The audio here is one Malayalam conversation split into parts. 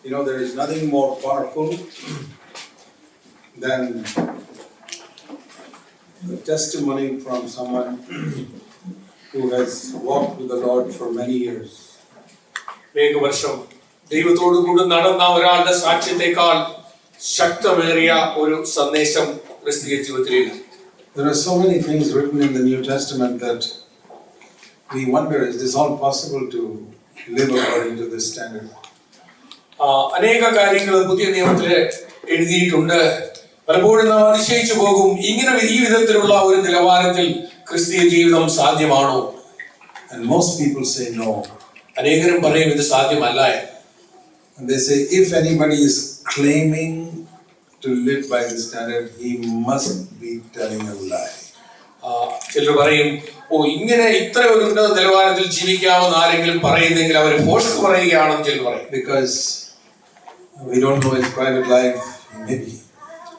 You know, there is nothing more powerful than the testimony from someone who has walked with the Lord for many years. വർഷം ദൈവത്തോടു കൂടി നടന്ന ഒരാളുടെ സാക്ഷ്യത്തെക്കാൾ ശക്തമേറിയ ഒരു സന്ദേശം ക്രിസ്തീയ ജീവിതത്തിലില്ല. There are so many things written in the New Testament that we wonder, is this all possible to live according to this standard? അനേക കാര്യങ്ങൾ പുതിയ നിയമത്തിൽ എഴുതിയിട്ടുണ്ട്. പലപ്പോഴും നാം അതിശയിച്ചു പോകും, ഇങ്ങനെ ഈ വിധത്തിലുള്ള ഒരു നിലവാരത്തിൽ ക്രിസ്തീയ ജീവിതം സാധ്യമാണോ? And most people say no. അനേകരും പറയും ഇത് സാധ്യമല്ല. And they say if anybody is claiming to live by this standard, he must be telling a lie. ചിലർ പറയും, ഇങ്ങനെ ഇത്ര ഒരു ഉന്നത നിലവാരത്തിൽ ജീവിക്കാമെന്ന് ആരെങ്കിലും പറയുന്നെങ്കിൽ അവർ പോസ്റ്റ് പറയുകയാണെന്ന് ചിലർ പറയും. Because we don't know his private life, maybe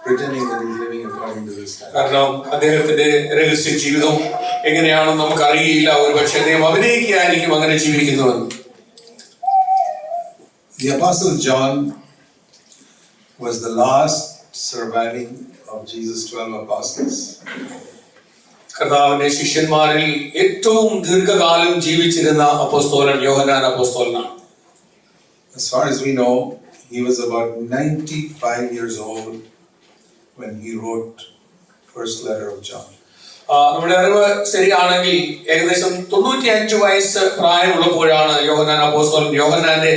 pretending that he's living according to this standard. കാരണം അദ്ദേഹത്തിന്റെ രഹസ്യ ജീവിതം എങ്ങനെയാണെന്ന് നമുക്ക് അറിയില്ല. ഒരുപക്ഷെ അദ്ദേഹം അഭിനയിക്കായിരിക്കും അങ്ങനെ ജീവിക്കുന്നുവെന്ന്. The Apostle John was the last surviving of Jesus' 12 apostles. കർത്താവിന്റെ ശിഷ്യന്മാരിൽ ഏറ്റവും ദീർഘകാലം ജീവിച്ചിരുന്ന അപ്പോസ്തലൻ യോഹന്നാൻ അപ്പോസ്തലനാണ്. As far as we know, he was about 95 years old when he wrote first letter of John. നമ്മുടെ അറിവ് ശരിയാണെങ്കിൽ ഏകദേശം 95 വയസ്സ് പ്രായമുള്ളപ്പോഴാണ് യോഹന്നാൻ അപ്പോസ്തലൻ യോഹന്നാന്റെ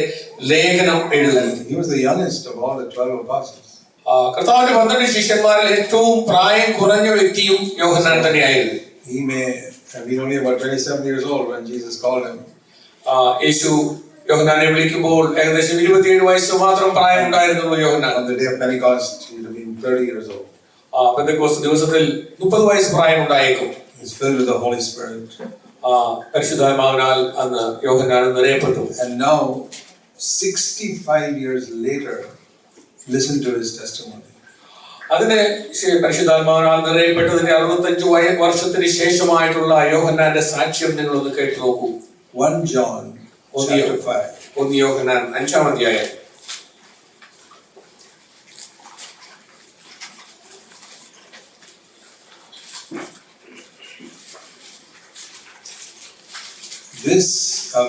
ലേഖനം എഴുതുന്നത്. He was the youngest of all the 12 apostles. കർത്താവിന്റെ 12 ശിഷ്യന്മാരിൽ ഏറ്റവും പ്രായം കുറഞ്ഞ വ്യക്തിയും യോഹന്നാൻ തന്നെയായിരുന്നു. He may have been only about 27 years old when Jesus called him. യേശു യോഹന്നാനെ വിളിക്കുമ്പോൾ ഏകദേശം 27 വയസ്സ് മാത്രം പ്രായമുണ്ടായിരുന്നു യോഹന്നാൻ. On the day of Pentecost, he would have been 30 years old. Pentecost ദിവസത്തിൽ 30 വയസ്സ് പ്രായമുണ്ടായേക്കും. He's filled with the Holy Spirit. പരിശുദ്ധാത്മാവിനാൽ അന്ന് യോഹന്നാൻ നിറയപ്പെട്ടു. And now 65 years later, listen to his testimony. അതിന് പരിശുദ്ധാത്മാവിനാൽ നിറയപ്പെട്ടതിന്റെ 65 വർഷത്തിന് ശേഷമായിട്ടുള്ള യോഹന്നാന്റെ സാക്ഷ്യം നിങ്ങൾ ഒന്ന് കേട്ടു നോക്കൂ. 1 John chapter 5. 1 യോഹന്നാൻ 5-ാം അധ്യായം. This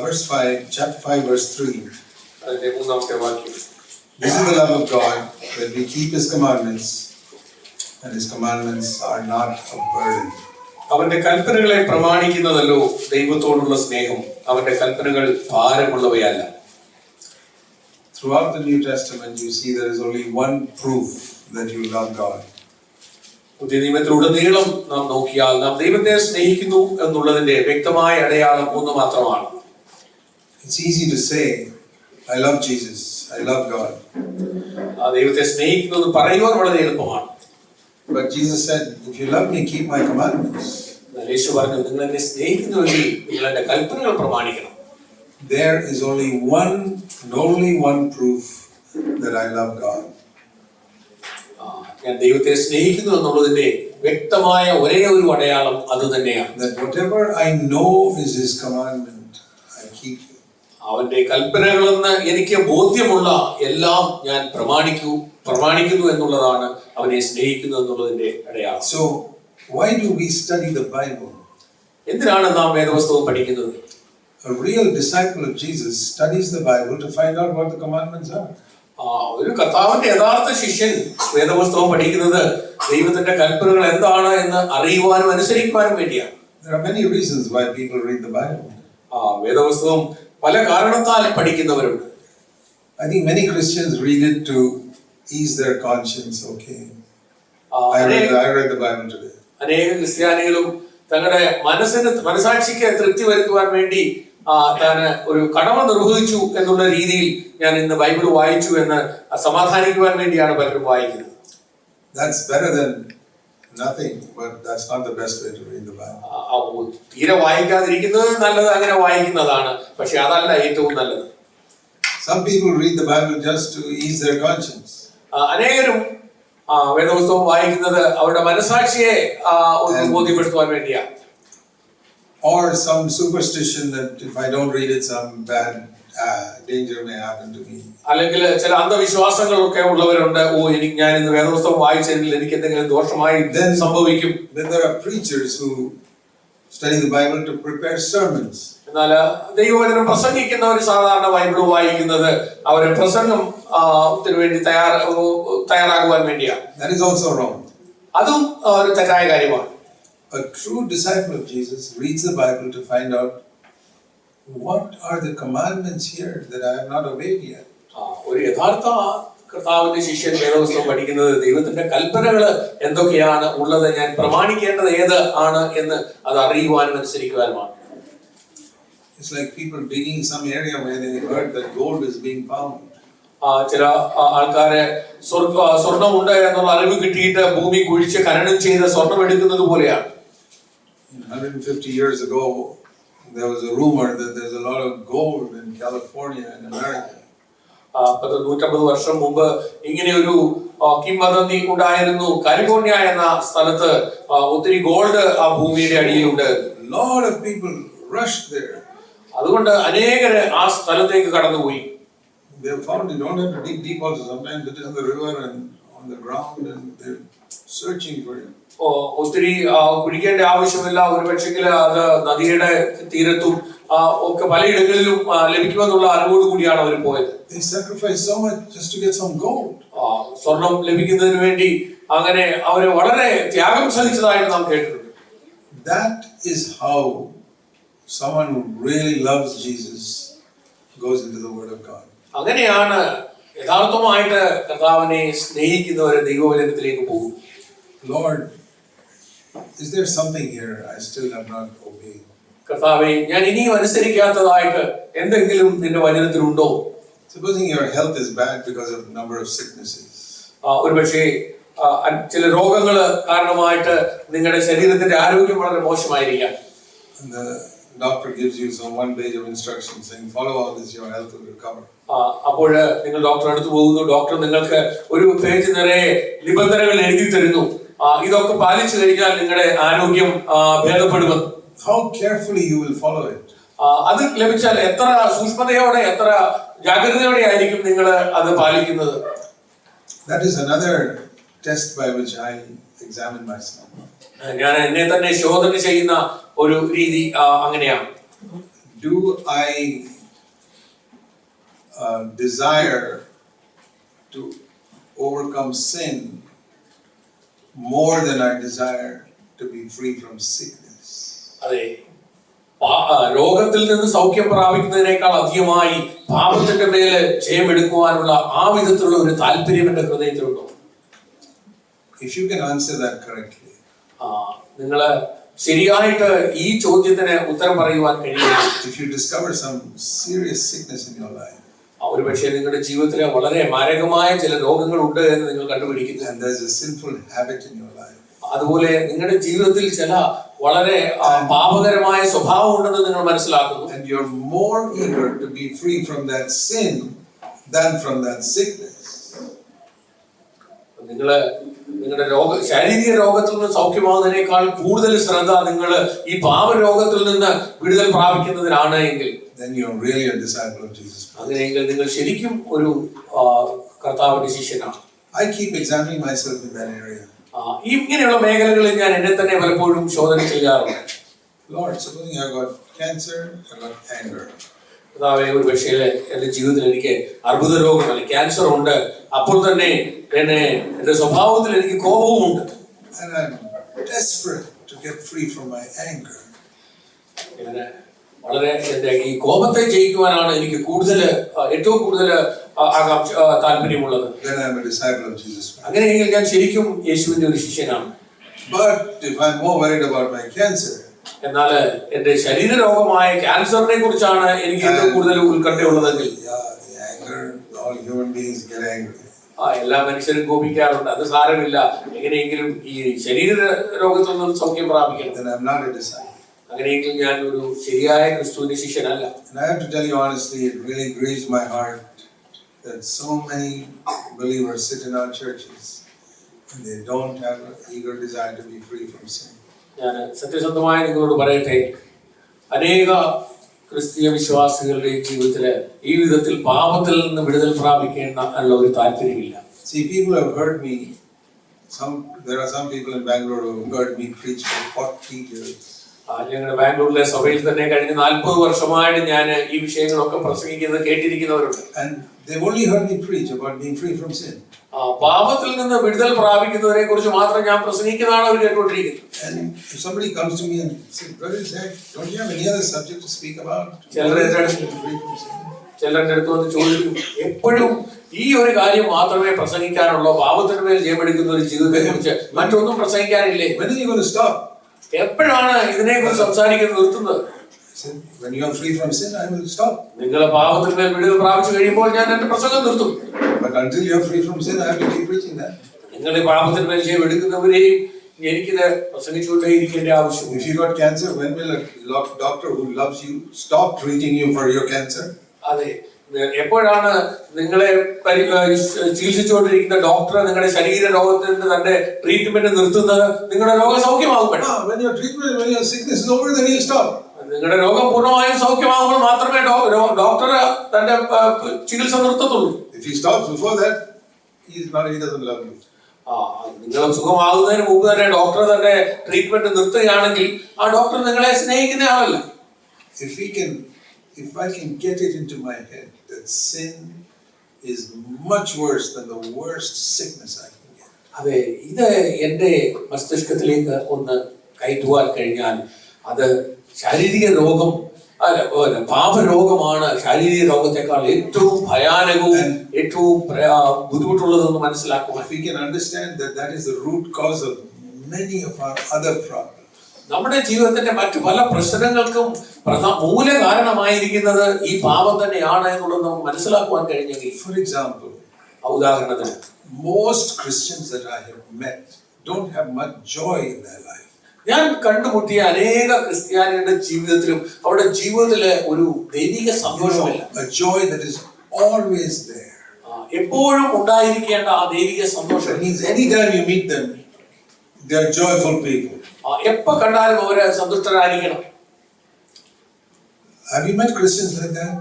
verse 5, chapter 5, verse 3. അതിന്റെ 3-ാമത്തെ വാക്യം. This is the love of God, that we keep his commandments, and his commandments are not a burden. അവന്റെ കൽപ്പനകളെ പ്രമാണിക്കുന്നതല്ലോ ദൈവത്തോടുള്ള സ്നേഹം. അവന്റെ കൽപ്പനകൾ ഭാരമുള്ളവയല്ല. Throughout the New Testament, you see there is only one proof that you love God. പുതിയ നിയമത്തിലുടനീളം നാം നോക്കിയാൽ നാം ദൈവത്തെ സ്നേഹിക്കുന്നു എന്നുള്ളതിന്റെ വ്യക്തമായ അടയാളം ഒന്ന് മാത്രമാണ്. It's easy to say, I love Jesus, I love God. ദൈവത്തെ സ്നേഹിക്കുന്നു എന്ന് പറയുവാൻ വളരെ എളുപ്പമാണ്. But Jesus said, if you love me, keep my commandments. യേശു പറഞ്ഞു, നിങ്ങൾ എന്നെ സ്നേഹിക്കുന്നുവെങ്കിൽ നിങ്ങൾ എന്റെ കൽപ്പനകൾ പ്രമാണിക്കണം. There is only one and only one proof that I love God. ഞാൻ ദൈവത്തെ സ്നേഹിക്കുന്നു എന്നുള്ളതിന്റെ വ്യക്തമായ ഒരേ ഒരു അടയാളം അത് തന്നെയാണ്. That whatever I know is his commandment, I keep it. അവന്റെ കൽപ്പനകളെന്ന് എനിക്ക് ബോധ്യമുള്ള എല്ലാം ഞാൻ പ്രമാണിക്കുന്നു എന്നുള്ളതാണ് അവനെ സ്നേഹിക്കുന്നു എന്നുള്ളതിന്റെ അടയാളം. So why do we study the Bible? എന്തിനാണ് നാം വേദപുസ്തകം പഠിക്കുന്നത്? A real disciple of Jesus studies the Bible to find out what the commandments are. ഒരു കർത്താവിന്റെ യഥാർത്ഥ ശിഷ്യൻ വേദപുസ്തകം പഠിക്കുന്നത് ദൈവത്തിന്റെ കൽപ്പനകൾ എന്താണ് എന്ന് അറിയുവാനും അനുസരിക്കുവാനും വേണ്ടിയാണ്. There are many reasons why people read the Bible. വേദപുസ്തകം പല കാരണത്താൽ പഠിക്കുന്നവരുണ്ട്. I think many Christians read it to ease their conscience. Okay, I read the Bible today. അനേക ക്രിസ്ത്യാനികളും തങ്ങളുടെ മനസാക്ഷിക്ക് തൃപ്തി വരുത്തുവാൻ വേണ്ടി താൻ ഒരു കടമ നിർവഹിച്ചു എന്നുള്ള രീതിയിൽ ഞാൻ ഇന്ന് ബൈബിൾ വായിച്ചു എന്ന് സമാധാനിക്കുവാൻ വേണ്ടിയാണ് പലരും വായിക്കുന്നത്. That's better than nothing, but that's not the best way to read the Bible. തീരെ വായിക്കാതിരിക്കുന്നത് നല്ലത്, അങ്ങനെ വായിക്കുന്നതാണ്, പക്ഷെ അതല്ല ഏറ്റവും നല്ലത്. Some people read the Bible just to ease their conscience. അനേകരും വേദപുസ്തകം വായിക്കുന്നത് അവരുടെ മനസാക്ഷിയെ ബോധ്യപ്പെടുത്തുവാൻ വേണ്ടിയാണ്. Or some superstition that if I don't read it, some bad danger may happen to me. അല്ലെങ്കിൽ ചില അന്ധവിശ്വാസങ്ങളൊക്കെ ഉള്ളവരുണ്ട്. ഞാൻ ഇന്ന് വേദപുസ്തകം വായിച്ചതിൽ എനിക്ക് എന്തെങ്കിലും ദോഷമായി സംഭവിക്കും. Then there are preachers who study the Bible to prepare sermons. എന്നാൽ ദൈവവചനം പ്രസംഗിക്കുന്നവർ സാധാരണ ബൈബിൾ വായിക്കുന്നത് അവരെ പ്രസംഗത്തിന് വേണ്ടി തയ്യാറാകുവാൻ വേണ്ടിയാണ്. That is also wrong. അതും ഒരു തെറ്റായ കാര്യമാണ്. A true disciple of Jesus reads the Bible to find out what are the commandments here that I have not obeyed yet. ഒരു യഥാർത്ഥ കർത്താവിന്റെ ശിഷ്യൻ വേദപുസ്തകം പഠിക്കുന്നത് ദൈവത്തിന്റെ കൽപ്പനകൾ എന്തൊക്കെയാണ് ഉള്ളത്, ഞാൻ പ്രമാണിക്കേണ്ടത് ഏത് ആണ് എന്ന് അത് അറിയുവാനും അനുസരിക്കുവാനുമാണ്. It's like people digging some area where they heard that gold is being found. ചില ആൾക്കാരെ സ്വർണ്ണമുണ്ട് എന്നുള്ള അറിവ് കിട്ടിയിട്ട് ഭൂമി കുഴിച്ച് ഖനനം ചെയ്ത് സ്വർണം എടുക്കുന്നത് പോലെയാണ്. 150 years ago, there was a rumor that there's a lot of gold in California and America. 150 വർഷം മുമ്പ് ഇങ്ങനെ ഒരു കിംവദന്തി ഉണ്ടായിരുന്നു. കാലിഫോർണിയ എന്ന സ്ഥലത്ത് ഒത്തിരി ഗോൾഡ് ആ ഭൂമിയുടെ അടിയിലുണ്ട്. A lot of people rushed there. അതുകൊണ്ട് അനേകര് ആ സ്ഥലത്തേക്ക് കടന്നുപോയി. They have found you don't have to dig deep also. Sometimes it is in the river and on the ground and they're searching for it. ഒത്തിരി കുഴിക്കേണ്ട ആവശ്യമില്ല. ഒരു പക്ഷെങ്കിൽ അത് നദിയുടെ തീരത്തും ഒക്കെ പലയിടങ്ങളിലും ലഭിക്കുമെന്നുള്ള അറിവോട് കൂടിയാണ് അവർ പോയത്. They sacrificed so much just to get some gold. സ്വർണം ലഭിക്കുന്നതിന് വേണ്ടി അങ്ങനെ അവര് വളരെ ത്യാഗം സഹിച്ചതായിട്ട് നാം കേട്ടിട്ടുണ്ട്. That is how someone who really loves Jesus goes into the Word of God. അങ്ങനെയാണ് യഥാർത്ഥമായിട്ട് കർത്താവിനെ സ്നേഹിക്കുന്നവരെ ദൈവവചനത്തിലേക്ക് പോകും. Lord, is there something here I still have not obeyed? കർത്താവേ, ഞാൻ ഇനിയും അനുസരിക്കാത്തതായിട്ട് എന്തെങ്കിലും നിന്റെ വചനത്തിലുണ്ടോ? Supposing your health is bad because of number of sicknesses. ഒരുപക്ഷേ ചില രോഗങ്ങൾ കാരണമായിട്ട് നിങ്ങളുടെ ശരീരത്തിന്റെ ആരോഗ്യം വളരെ മോശമായിരിക്കാം. And the doctor gives you some one page of instructions saying follow all this, your health will recover. അപ്പോൾ നിങ്ങൾ ഡോക്ടറെ അടുത്ത് പോകുന്നു. ഡോക്ടർ നിങ്ങൾക്ക് ഒരു പേജ് നിറയെ നിബന്ധനകൾ എഴുതി തരുന്നു. ഇതൊക്കെ പാലിച്ചു കഴിഞ്ഞാൽ നിങ്ങളുടെ ആരോഗ്യം ഭേദപ്പെടുമെന്ന്. How carefully you will follow it. അത് ലഭിച്ചാൽ എത്ര സൂക്ഷ്മതയോടെ എത്ര ജാഗ്രതയോടെ ആയിരിക്കും നിങ്ങൾ അത് പാലിക്കുന്നത്. That is another test by which I examine myself. ഞാൻ എന്നെ തന്നെ ശോധന ചെയ്യുന്ന ഒരു രീതി അങ്ങനെയാണ്. Do I desire to overcome sin more than I desire to be free from sickness? അതെ, രോഗത്തിൽ നിന്ന് സൗഖ്യം പ്രാപിക്കുന്നതിനേക്കാൾ അധികമായി പാപത്തിന്റെ മേല് ജയമെടുക്കുവാനുള്ള ആ വിധത്തിലുള്ള ഒരു താല്പര്യം എന്റെ ഹൃദയത്തിലുണ്ടോ? If you can answer that correctly, നിങ്ങള് ശരിയായിട്ട് ഈ ചോദ്യത്തിന് ഉത്തരം പറയുവാൻ കഴിയും. if you discover some serious sickness in your life, ഒരു പക്ഷേ നിങ്ങളുടെ ജീവിതത്തിൽ വളരെ മാരകമായ ചില രോഗങ്ങൾ ഉണ്ട് എന്ന് നിങ്ങൾ കണ്ടുപിടിക്കുന്നു. and there's a sinful habit in your life, അതുപോലെ നിങ്ങളുടെ ജീവിതത്തിൽ ചില വളരെ പാപകരമായ സ്വഭാവം ഉണ്ടെന്ന് നിങ്ങൾ മനസ്സിലാക്കുന്നു. and you're more eager to be free from that sin than from that sickness. നിങ്ങള് നിങ്ങളുടെ ശാരീരിക രോഗത്തിൽ നിന്ന് സൗഖ്യമാകുന്നതിനേക്കാൾ കൂടുതൽ ശ്രദ്ധ നിങ്ങൾ ഈ പാപരോഗത്തിൽ നിന്ന് വിടുതൽ പ്രാപിക്കുന്നതിനാണ് എങ്കിൽ then you're really a disciple of Jesus. അങ്ങനെയെങ്കിൽ നിങ്ങൾ ശരിക്കും ഒരു കർത്താവിന്റെ ശിഷ്യനാണ്. I keep examining myself in that area. ഇങ്ങനെയുള്ള മേഖലകളിൽ ഞാൻ എന്നെ തന്നെ പലപ്പോഴും ശോധന ചെയ്യാറുണ്ട്. Lord, supposing I got cancer, I got anger. കർത്താവേ, ഒരു പക്ഷേ എന്റെ ജീവിതത്തിൽ എനിക്ക് അർബുദ രോഗം അല്ലെങ്കിൽ ക്യാൻസർ ഉണ്ട്, അപ്പോൾ തന്നെ എന്റെ സ്വഭാവത്തിൽ എനിക്ക് കോപവും ഉണ്ട്. And I'm desperate to get free from my anger. വളരെ എന്റെ ഈ കോപത്തെ ജയിക്കുവാനാണ് എനിക്ക് ഏറ്റവും കൂടുതൽ താല്പര്യമുള്ളത്. Then I'm a disciple of Jesus Christ. അങ്ങനെയെങ്കിൽ ഞാൻ ശരിക്കും യേശുവിന്റെ ഒരു ശിഷ്യനാണ്. But if I'm more worried about my cancer, എന്നാൽ എന്റെ ശരീരരോഗമായ ക്യാൻസറിനെ കുറിച്ചാണ് എനിക്ക് ഏറ്റവും കൂടുതൽ ഉത്കണ്ഠയുള്ളതെങ്കിൽ, the anger, all human beings get angry. എല്ലാ മനുഷ്യരും കോപിക്കാറുണ്ട്, അത് സാരമില്ല, എങ്ങനെയെങ്കിലും ഈ ശരീര രോഗത്തിൽ നിന്ന് സൗഖ്യം പ്രാപിക്കണം. Then I'm not a disciple. അങ്ങനെയെങ്കിൽ ഞാൻ ഒരു ശരിയായ ക്രിസ്തുവിന്റെ ശിഷ്യനല്ല. And I have to tell you honestly, it really grieves my heart that so many believers sit in our churches and they don't have an eager desire to be free from sin. ഞാൻ സത്യസന്ധമായി നിങ്ങളോട് പറയട്ടെ, അനേക ക്രിസ്തീയ വിശ്വാസികളുടെ ജീവിതത്തില് ഈ വിധത്തിൽ പാപത്തിൽ നിന്ന് വിടുതൽ പ്രാപിക്കേണ്ട ഉള്ള ഒരു താല്പര്യമില്ല. See, people have heard me. There are some people in Bangalore who have heard me preach for 40 years. ഞങ്ങളുടെ ബാംഗ്ലൂരിലെ സഭയിൽ തന്നെ കഴിഞ്ഞ 40 വർഷമായിട്ട് ഞാൻ ഈ വിഷയങ്ങളൊക്കെ പ്രസംഗിക്കുന്നത് കേട്ടിരിക്കുന്നവരുണ്ട്. And they've only heard me preach about being free from sin. പാപത്തിൽ നിന്ന് വിടുതൽ പ്രാപിക്കുന്നതിനെ കുറിച്ച് മാത്രം ഞാൻ പ്രസംഗിക്കുന്നതാണ് അവർ കേട്ടുകൊണ്ടിരിക്കുന്നത്. And if somebody comes to me and says, "Brother Zach, don't you have any other subject to speak about?" ചിലരുടെ അടുത്ത് വന്ന് ചോദിക്കും, എപ്പോഴും ഈ ഒരു കാര്യം മാത്രമേ പ്രസംഗിക്കാനുള്ളൂ, പാപത്തിന് മേൽ ജയമെടുക്കുന്ന ഒരു ജീവിതത്തെ കുറിച്ച് മറ്റൊന്നും പ്രസംഗിക്കാനില്ലേ? When are you going to stop? എപ്പോഴാണ് ഇതിനെ കുറിച്ച് സംസാരിക്കുന്നത് നിർത്തുന്നത്? When you are free from sin, I will stop. നിങ്ങൾ പാപത്തിന് മേൽ വിടുതൽ പ്രാപിച്ചു കഴിയുമ്പോൾ ഞാൻ എന്റെ പ്രസംഗം നിർത്തും. But until you are free from sin, I have to keep preaching that. നിങ്ങൾ ഈ പാപത്തിന് മേൽ ജയമെടുക്കുന്നവരെയും എനിക്കിത് പ്രസംഗിച്ചുകൊണ്ടേയിരിക്കേണ്ട ആവശ്യം. If you got cancer, when will a doctor who loves you stop treating you for your cancer? അതെ, എപ്പോഴാണ് നിങ്ങളെ ചികിത്സിച്ചുകൊണ്ടിരിക്കുന്ന ഡോക്ടർ നിങ്ങളുടെ ശരീര രോഗത്തിന് തന്റെ ട്രീറ്റ്മെന്റ് നിർത്തുന്നത്? നിങ്ങളുടെ രോഗം സൗഖ്യമാകുമ്പോഴാണ്. When your sickness is over, then you stop. നിങ്ങളുടെ രോഗം പൂർണ്ണമായും സൗഖ്യമാകുമ്പോൾ മാത്രമേ ഡോക്ടർ തന്റെ ചികിത്സ നിർത്തത്തുള്ളൂ. If he stops before that, he doesn't love you. നിങ്ങൾ സുഖമാകുന്നതിന് മുമ്പ് തന്നെ ഡോക്ടർ തന്റെ ട്രീറ്റ്മെന്റ് നിർത്തുകയാണെങ്കിൽ ആ ഡോക്ടർ നിങ്ങളെ സ്നേഹിക്കുന്ന ആളല്ല. If I can get it into my head that sin is much worse than the worst sickness I can get. അതെ, ഇത് എന്റെ മസ്തിഷ്കത്തിലേക്ക് ഒന്ന് കയറ്റുവാൻ കഴിഞ്ഞാൽ അത് ശാരീരിക രോഗം അല്ല, പാപരോഗമാണ് ശാരീരിക രോഗത്തെക്കാൾ ഏറ്റവും ഭയാനകവും ഏറ്റവും ബുദ്ധിമുട്ടുള്ളതെന്ന് മനസ്സിലാക്കുക. If we can understand that that is the root cause of many of our other problems. നമ്മുടെ ജീവിതത്തിന്റെ മറ്റു പല പ്രശ്നങ്ങൾക്കും മൂല കാരണമായിരിക്കുന്നത് ഈ പാപം തന്നെയാണ് എന്നുള്ളത് നമുക്ക് മനസ്സിലാക്കുവാൻ കഴിഞ്ഞെങ്കിൽ. For example, ഉദാഹരണത്തിന്, most Christians that I have met don't have much joy in their life. ഞാൻ കണ്ടുമുട്ടിയ അനേക ക്രിസ്ത്യാനികളുടെ ജീവിതത്തിലും അവരുടെ ജീവിതത്തില് ഒരു ദൈവിക സന്തോഷമില്ല. A joy that is always there. എപ്പോഴും ഉണ്ടായിരിക്കേണ്ട ആ ദൈവിക സന്തോഷം. That means anytime you meet them, they are joyful people. എപ്പോ കണ്ടാലും അവര് സന്തുഷ്ടരായിരിക്കണം. Have you met Christians like that?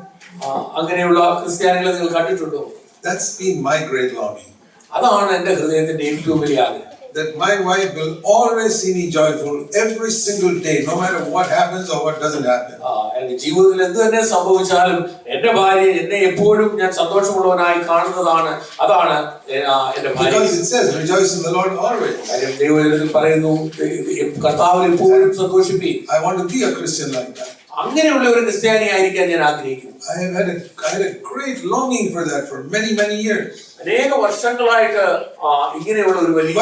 അങ്ങനെയുള്ള ക്രിസ്ത്യാനികളെ നിങ്ങൾ കണ്ടിട്ടുണ്ടോ? That's been my great longing. അതാണ് എന്റെ ഹൃദയത്തിന്റെ ഏറ്റവും വലിയ ആഗ്രഹം. That my wife will always see me joyful every single day, no matter what happens or what doesn't happen. എന്റെ ജീവിതത്തിൽ എന്ത് തന്നെ സംഭവിച്ചാലും എന്റെ ഭാര്യ എന്നെ എപ്പോഴും ഞാൻ സന്തോഷമുള്ളവനായി കാണുന്നതാണ്. അതാണ് എന്റെ ഭാര്യ. Because it says, "Rejoice in the Lord always." ദൈവവചനത്തിൽ പറയുന്നു, കർത്താവിൽ എപ്പോഴും സന്തോഷിപ്പീൻ. I want to be a Christian like that. അങ്ങനെയുള്ള ഒരു ക്രിസ്ത്യാനി ആയിരിക്കാൻ ഞാൻ ആഗ്രഹിക്കുന്നു. I had a great longing for that for many years. അനേക വർഷങ്ങളായിട്ട് ഇങ്ങനെയുള്ള ഒരു വലിയ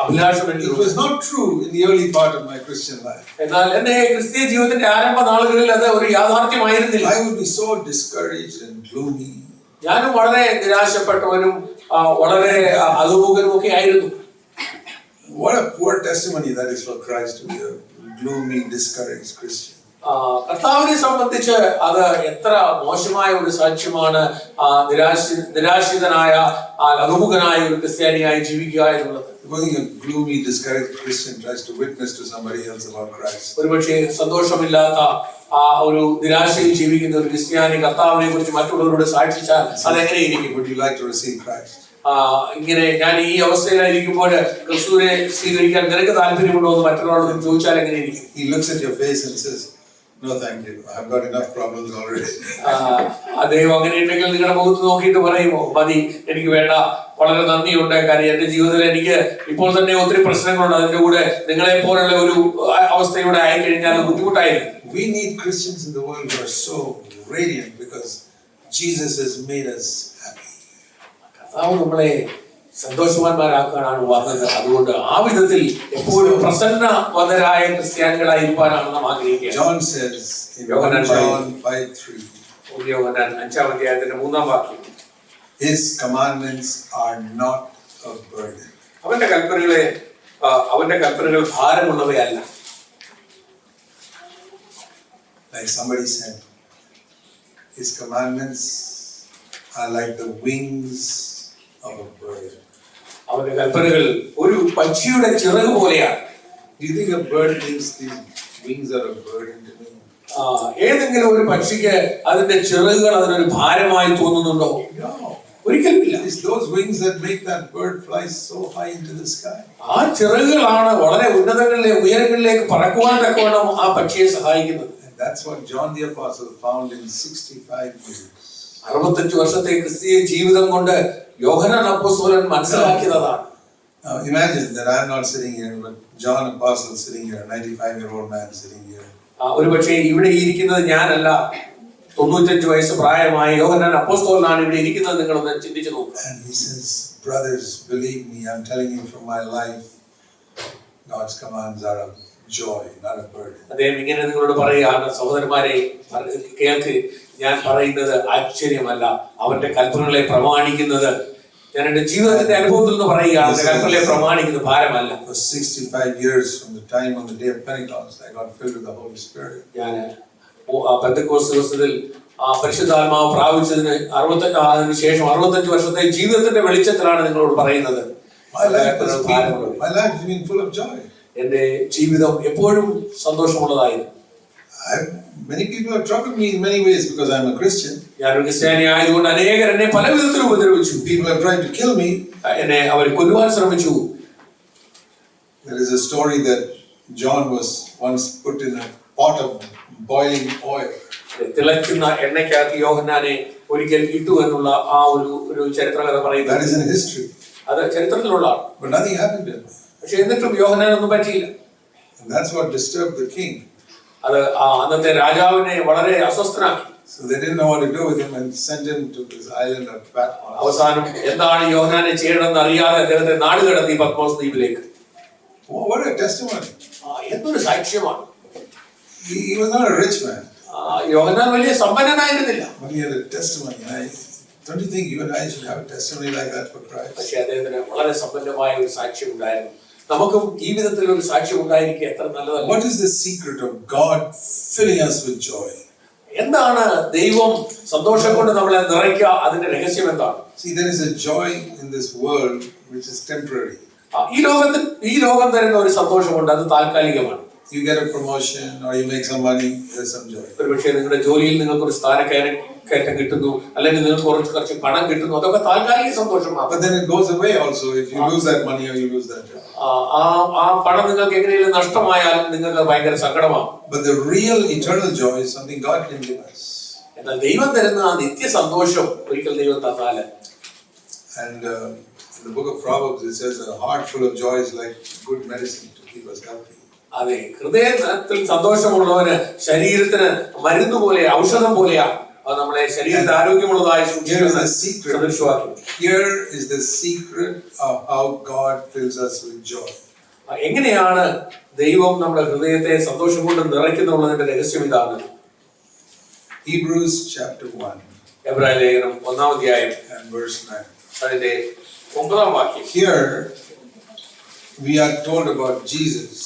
അഭിലാഷം എനിക്ക്. It was not true in the early part of my Christian life. എന്നാൽ എന്റെ ക്രിസ്തീയ ജീവിതത്തിന്റെ ആരംഭ നാളുകളിൽ അത് ഒരു യാഥാർത്ഥ്യമായിരുന്നില്ല. I would be so discouraged and gloomy. ഞാനും വളരെ നിരാശപ്പെട്ടവനും വളരെ അധോമുഖനും ഒക്കെ ആയിരുന്നു. What a poor testimony that is for Christ to be a gloomy, discouraged Christian. കർത്താവിനെ സംബന്ധിച്ച് അത് എത്ര മോശമായ ഒരു സാക്ഷ്യമാണ് നിരാശിതനായ അധോമുഖനായ ഒരു ക്രിസ്ത്യാനിയായി ജീവിക്കുക എന്നുള്ളത്. Supposing a gloomy, discouraged Christian tries to witness to somebody else about Christ. ഒരുപക്ഷെ സന്തോഷമില്ലാത്ത ഒരു നിരാശയിൽ ജീവിക്കുന്ന ഒരു ക്രിസ്ത്യാനി കർത്താവിനെ കുറിച്ച് മറ്റുള്ളവരോട് സാക്ഷിച്ചാൽ അതെങ്ങനെയിരിക്കും? Would you like to receive Christ? ഇങ്ങനെ ഞാൻ ഈ അവസ്ഥയിലായിരിക്കുമ്പോൾ ക്രിസ്തുവിനെ സ്വീകരിക്കാൻ നിനക്ക് താല്പര്യമുണ്ടോ എന്ന് മറ്റൊരാളോട് ചോദിച്ചാൽ എങ്ങനെയിരിക്കും? He looks at your face and says, "No, thank you. I've got enough problems already." അദ്ദേഹം അങ്ങനെ ഉണ്ടെങ്കിൽ നിങ്ങളുടെ മുഖത്ത് നോക്കിയിട്ട് പറയുമോ, മതി, എനിക്ക് വേണ്ട, വളരെ നന്ദിയുണ്ട്, കാര്യം എന്റെ ജീവിതത്തിൽ എനിക്ക് ഇപ്പോൾ തന്നെ ഒത്തിരി പ്രശ്നങ്ങളുണ്ട്, അതിന്റെ കൂടെ നിങ്ങളെ പോലുള്ള ഒരു അവസ്ഥയുടെ ആയിക്കഴിഞ്ഞാൽ ബുദ്ധിമുട്ടായിരിക്കും. We need Christians in the world who are so radiant because Jesus has made us happy. കർത്താവ് നമ്മളെ സന്തോഷവാന്മാരാക്കാനാണ് വന്നത്. അതുകൊണ്ട് ആ വിധത്തിൽ എപ്പോഴും പ്രസന്നവതരായ ക്രിസ്ത്യാനികളായിരിക്കാനാണ് നാം ആഗ്രഹിക്കുക. John says in John 5:3, യോഹന്നാൻ 5-ാം അധ്യായത്തിന്റെ 3-ാം വാക്യം, His commandments are not a burden. അവന്റെ കൽപ്പനകൾ ഭാരമുള്ളവയല്ല. Like somebody said, His commandments are like the wings of a bird. അവന്റെ കൽപ്പനകൾ ഒരു പക്ഷിയുടെ ചിറക് പോലെയാണ്. Do you think a bird thinks these wings are a burden to me? ഏതെങ്കിലും ഒരു പക്ഷിക്ക് അതിന്റെ ചിറകുകൾ അതിനൊരു ഭാരമായി തോന്നുന്നുണ്ടോ? No. ഒരിക്കലുമില്ല. It's those wings that make that bird fly so high into the sky. ആ ചിറകുകളാണ് വളരെ ഉയരങ്ങളിലേക്ക് പറക്കുവാൻ തക്കവണ്ണം ആ പക്ഷിയെ സഹായിക്കുന്നത്. And that's what John the Apostle found in 65 years. 65 വർഷത്തെ ക്രിസ്തീയ ജീവിതം കൊണ്ട് യോഹന്നാൻ അപ്പോസ്തലൻ മനസ്സിലാക്കിയതാണ്. Now imagine that I'm not sitting here, but John Apostle sitting here, 95-year-old man sitting here. ഒരു പക്ഷേ ഇവിടെ ഇരിക്കുന്നത് ഞാനല്ല, 95 വയസ്സ് പ്രായമായ യോഹന്നാൻ അപ്പോസ്തലനാണ് ഇവിടെ ഇരിക്കുന്നത്. നിങ്ങളൊന്ന് ചിന്തിച്ചു നോക്കുക. And he says, brothers, believe me, I'm telling you from my life, God's commands are of joy, not a burden. അദ്ദേഹം ഇങ്ങനെ നിങ്ങളോട് പറയുകയാണ്, സഹോദരന്മാരെ കേൾക്ക്, ഞാൻ പറയുന്നത് ആശ്ചര്യമല്ല, അവന്റെ കൽപ്പനകളെ പ്രമാണിക്കുന്നത്, ഞാൻ എന്റെ ജീവിതത്തിന്റെ അനുഭവത്തിൽ നിന്ന് പറയുകയാണ്, കൽപ്പനകളെ പ്രമാണിക്കുന്നത് ഭാരമല്ല. For 65 years from the time on the day of Pentecost, I got filled with the Holy Spirit. ഞാൻ പെന്തക്കോസ്ത് ദിവസത്തിൽ പരിശുദ്ധാത്മാവ് പ്രാപിച്ചതിന് ശേഷം 65 വർഷത്തെ ജീവിതത്തിന്റെ വെളിച്ചത്തിലാണ് നിങ്ങളോട് പറയുന്നത്. My life has been full of joy. എന്റെ ജീവിതം എപ്പോഴും സന്തോഷമുള്ളതായിരുന്നു. Many people have troubled me in many ways because I'm a Christian. ഞാനൊരു ക്രിസ്ത്യാനി ആയതുകൊണ്ട് അനേകർ എന്നെ പല വിധത്തിൽ ഉപദ്രവിച്ചു. People have tried to kill me. എന്നെ അവർ കൊല്ലുവാൻ ശ്രമിച്ചു. There is a story that John was once put in a pot of boiling oil. തിളയ്ക്കുന്ന എണ്ണയ്ക്കകത്ത് യോഹന്നാനെ ഒരിക്കൽ ഇട്ടു എന്നുള്ള ആ ഒരു ചരിത്രകഥ പറയുന്നു. That is in history. അത് ചരിത്രത്തിലുള്ളതാണ്. But nothing happened to him. പക്ഷെ എന്നിട്ടും യോഹന്നാനൊന്നും പറ്റിയില്ല. And that's what disturbed the king. അത് അന്നത്തെ രാജാവിനെ വളരെ അസ്വസ്ഥനാക്കി. So they didn't know what to do with him and sent him to this island of Patmos. അവസാനം എന്താണ് യോഹന്നാനെ ചെയ്യണമെന്ന് അറിയാതെ അദ്ദേഹത്തെ നാട് കടത്തി പത്മോസ് ദ്വീപിലേക്ക്. What a testimony. എന്തൊരു സാക്ഷ്യമാണ്. He was not a rich man. യോഹന്നാൻ വലിയ സമ്പന്നനായിരുന്നില്ല. But he had a testimony. Don't you think you and I should have a testimony like that for Christ? പക്ഷേ അദ്ദേഹത്തിന് വളരെ സമ്പന്നമായ ഒരു സാക്ഷ്യം ഉണ്ടായിരുന്നു. നമുക്കും ഈ വിധത്തിൽ ഒരു സാക്ഷ്യം ഉണ്ടായിരിക്കുക എത്ര നല്ലതല്ല. What is the secret of God filling us with joy? എന്താണ് ദൈവം സന്തോഷം കൊണ്ട് നമ്മളെ നിറയ്ക്കുക? അതിന്റെ രഹസ്യം എന്താണ്? See, there is a joy in this world which is temporary. ഈ ലോകം തരുന്ന ഒരു സന്തോഷമുണ്ട്, അത് താൽക്കാലികമാണ്. You get a promotion or you make some money, there's some joy. ഒരുപക്ഷേ നിങ്ങളുടെ ജോലിയിൽ നിങ്ങൾക്ക് ഒരു സ്ഥാനക്കയറ്റം കിട്ടുന്നു, അല്ലെങ്കിൽ നിങ്ങൾക്ക് കുറച്ച് പണം കിട്ടുന്നു, അതൊക്കെ താൽക്കാലിക സന്തോഷമാണ്. But then it goes away also if you lose that money or you lose that job. ആ പണം നിങ്ങൾക്ക് എങ്ങനെയും നഷ്ടമായാലും നിങ്ങൾക്ക് ഭയങ്കര സങ്കടമാണ്. But the real eternal joy is something God can give us. എന്നാൽ ദൈവം തരുന്ന ആ നിത്യ സന്തോഷം ഒരിക്കൽ ദൈവം തന്നാല്. And in the book of Proverbs it says a heart full of joy is like good medicine to keep us healthy. അതെ, ഹൃദയത്തിൽ സന്തോഷമുള്ളവന് ശരീരത്തിന് മരുന്ന് പോലെ, ഔഷധം പോലെയാണ്. അത് നമ്മളെ ശരീരത്തെ ആരോഗ്യമുള്ളതായി സദൃശവാക്കും. Here is the secret of how God fills us with joy. എങ്ങനെയാണ് ദൈവം നമ്മുടെ ഹൃദയത്തെ സന്തോഷം കൊണ്ട് നിറയ്ക്കുന്നുള്ളതിന്റെ രഹസ്യം ഇതാണ്. Hebrews chapter 1 എബ്രായ ലേഖനം 1-ാം അധ്യായം and verse 9. അതിന്റെ 9-ാം വാക്യം. Here we are told about Jesus.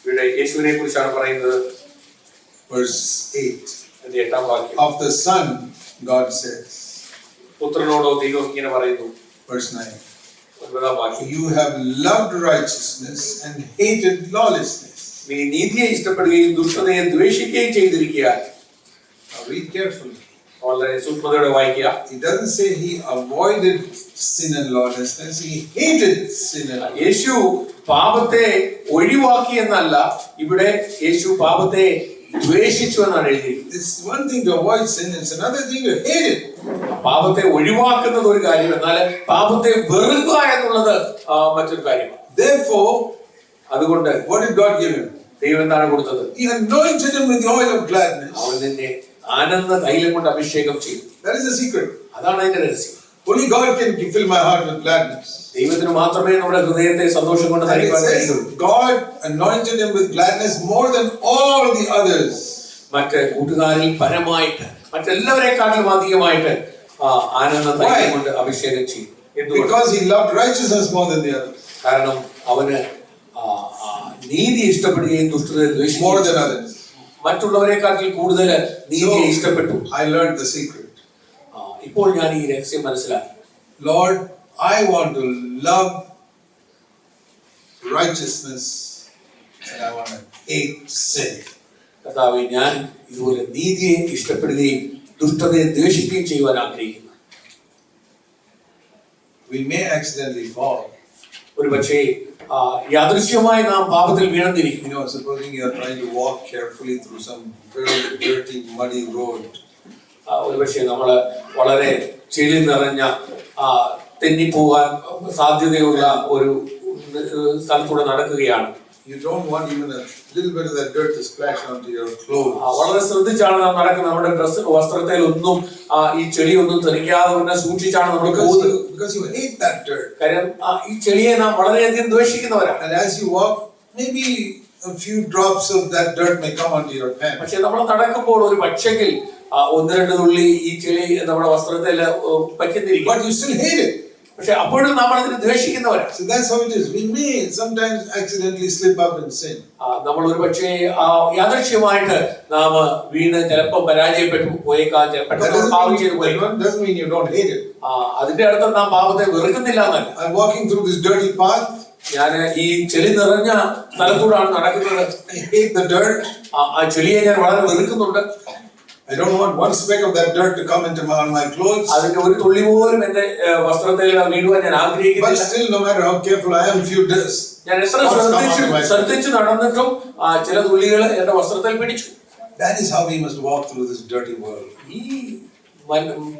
ഇവിടെ യേശുവിനെ കുറിച്ചാണ് പറയുന്നത്. Verse 8. അതിന്റെ 8-ാം വാക്യം. Of the Son, God says. പുത്രനോടോ ദൈവം ഇങ്ങനെ പറയുന്നു. Verse 9. 9-ാം വാക്യം. You have loved righteousness and hated lawlessness. നീ നീതിയെ ഇഷ്ടപ്പെടുകയും ദുഷ്ടതയെ ദ്വേഷിക്കുകയും ചെയ്തിരിക്കുക. Now read carefully. വളരെ സൂക്ഷ്മതയോടെ വായിക്കുക. He doesn't say he avoided sin and lawlessness. He hated sin and lawlessness. യേശു പാപത്തെ ഒഴിവാക്കി എന്നല്ല, ഇവിടെ യേശു പാപത്തെ ദ്വേഷിച്ചു എന്നാണ് എഴുതിയിരിക്കുന്നത്. It's one thing to avoid sin, it's another thing to hate it. പാപത്തെ ഒഴിവാക്കുന്നത് ഒരു കാര്യം, എന്നാൽ പാപത്തെ വെറുക്കുക എന്നുള്ളത് മറ്റൊരു കാര്യമാണ്. Therefore, അതുകൊണ്ട് what did God give him? ദൈവം എന്താണ് കൊടുത്തത്? He anointed him with the oil of gladness. അവൻ നിന്നെ ആനന്ദ തൈലം കൊണ്ട് അഭിഷേകം ചെയ്തു. That is the secret. അതാണ് അതിന്റെ രഹസ്യം. Only God can fill my heart with gladness. ദൈവത്തിന് മാത്രമേ നമ്മുടെ ഹൃദയത്തെ സന്തോഷം കൊണ്ട് നിറയ്ക്കാൻ കഴിയൂ. God anointed him with gladness more than all the others. മറ്റ് കൂട്ടുകാരിൽ പരമായിട്ട്, മറ്റെല്ലാവരെക്കാട്ടിലും അധികമായിട്ട് ആനന്ദ തൈലം കൊണ്ട് അഭിഷേകം ചെയ്തു. Because he loved righteousness more than the others. കാരണം അവന് നീതി ഇഷ്ടപ്പെടുകയും ദുഷ്ടതയെ ദ്വേഷിക്കുകയും more than others. മറ്റുള്ളവരെക്കാട്ടിൽ കൂടുതൽ നീതിയെ ഇഷ്ടപ്പെട്ടു. I learned the secret. ഇപ്പോൾ ഞാൻ ഈ രഹസ്യം മനസ്സിലാക്കി. Lord, I want to love righteousness and I want to hate sin. കർത്താവേ, ഞാൻ ഇതുപോലെ നീതിയെ ഇഷ്ടപ്പെടുകയും ദുഷ്ടതയെ ദ്വേഷിക്കുകയും ചെയ്യുവാൻ ആഗ്രഹിക്കുന്നു. We may accidentally fall. ഒരു പക്ഷേ യാദൃശ്യമായി നാം പാപത്തിൽ വീണെന്നിരിക്കും. You know, supposing you are trying to walk carefully through some very dirty, muddy road. ഒരു പക്ഷേ നമ്മള് വളരെ ചെളി നിറഞ്ഞ തെന്നിപ്പോവാൻ സാധ്യതയുള്ള ഒരു സ്ഥലത്തൂടെ നടക്കുകയാണ്. You don't want even a little bit of that dirt to splash onto your clothes. വളരെ ശ്രദ്ധിച്ചാണ് നാം നടക്കുന്നത്. നമ്മുടെ വസ്ത്രത്തിൽ ഒന്നും ഈ ചെളി ഒന്നും തെറിക്കാതെ തന്നെ സൂക്ഷിച്ചാണ് നമ്മൾ പോകുന്നത്. Because you hate that dirt. കാര്യം ഈ ചെളിയെ നാം വളരെയധികം ദ്വേഷിക്കുന്നവരാണ്. And as you walk, maybe a few drops of that dirt may come onto your pants. പക്ഷെ നമ്മൾ നടക്കുമ്പോൾ ഒരു പക്ഷെങ്കിൽ 1-2 തുള്ളി ഈ ചെളി നമ്മുടെ വസ്ത്രത്തിൽ പറ്റുന്നിരിക്കും. But you still hate it. പക്ഷെ അപ്പോഴും നമ്മൾ അതിനെ ദ്വേഷിക്കുന്നവരാണ്. So that's how it is. We may sometimes accidentally slip up and sin. നമ്മൾ ഒരു പക്ഷേ യാദൃശ്യമായിട്ട് നാം വീണ് ചിലപ്പോൾ പരാജയപ്പെട്ടു പോയേക്കാം. പാപം ചെയ്തു പോയേക്കാം. Doesn't mean you don't hate it. അതിന്റെ അർത്ഥം നാം പാപത്തെ വെറുക്കുന്നില്ല എന്നല്ല. I'm walking through this dirty path. ഞാൻ ഈ ചെളി നിറഞ്ഞ സ്ഥലത്തൂടാണ് നടക്കുന്നത്. I hate the dirt. ആ ചെളിയെ ഞാൻ വളരെ വെറുക്കുന്നുണ്ട്. I don't want one speck of that dirt to come into my clothes. അതിന്റെ ഒരു തുള്ളി പോലും എന്റെ വസ്ത്രത്തിൽ വീഴുവാൻ ഞാൻ ആഗ്രഹിക്കുന്നില്ല. But still, no matter how careful I am, few days. ഞാൻ എത്ര ശ്രദ്ധിച്ചു നടന്നിട്ടും ചില തുള്ളികൾ എന്റെ വസ്ത്രത്തിൽ പിടിച്ചു. That is how we must walk through this dirty world. ഈ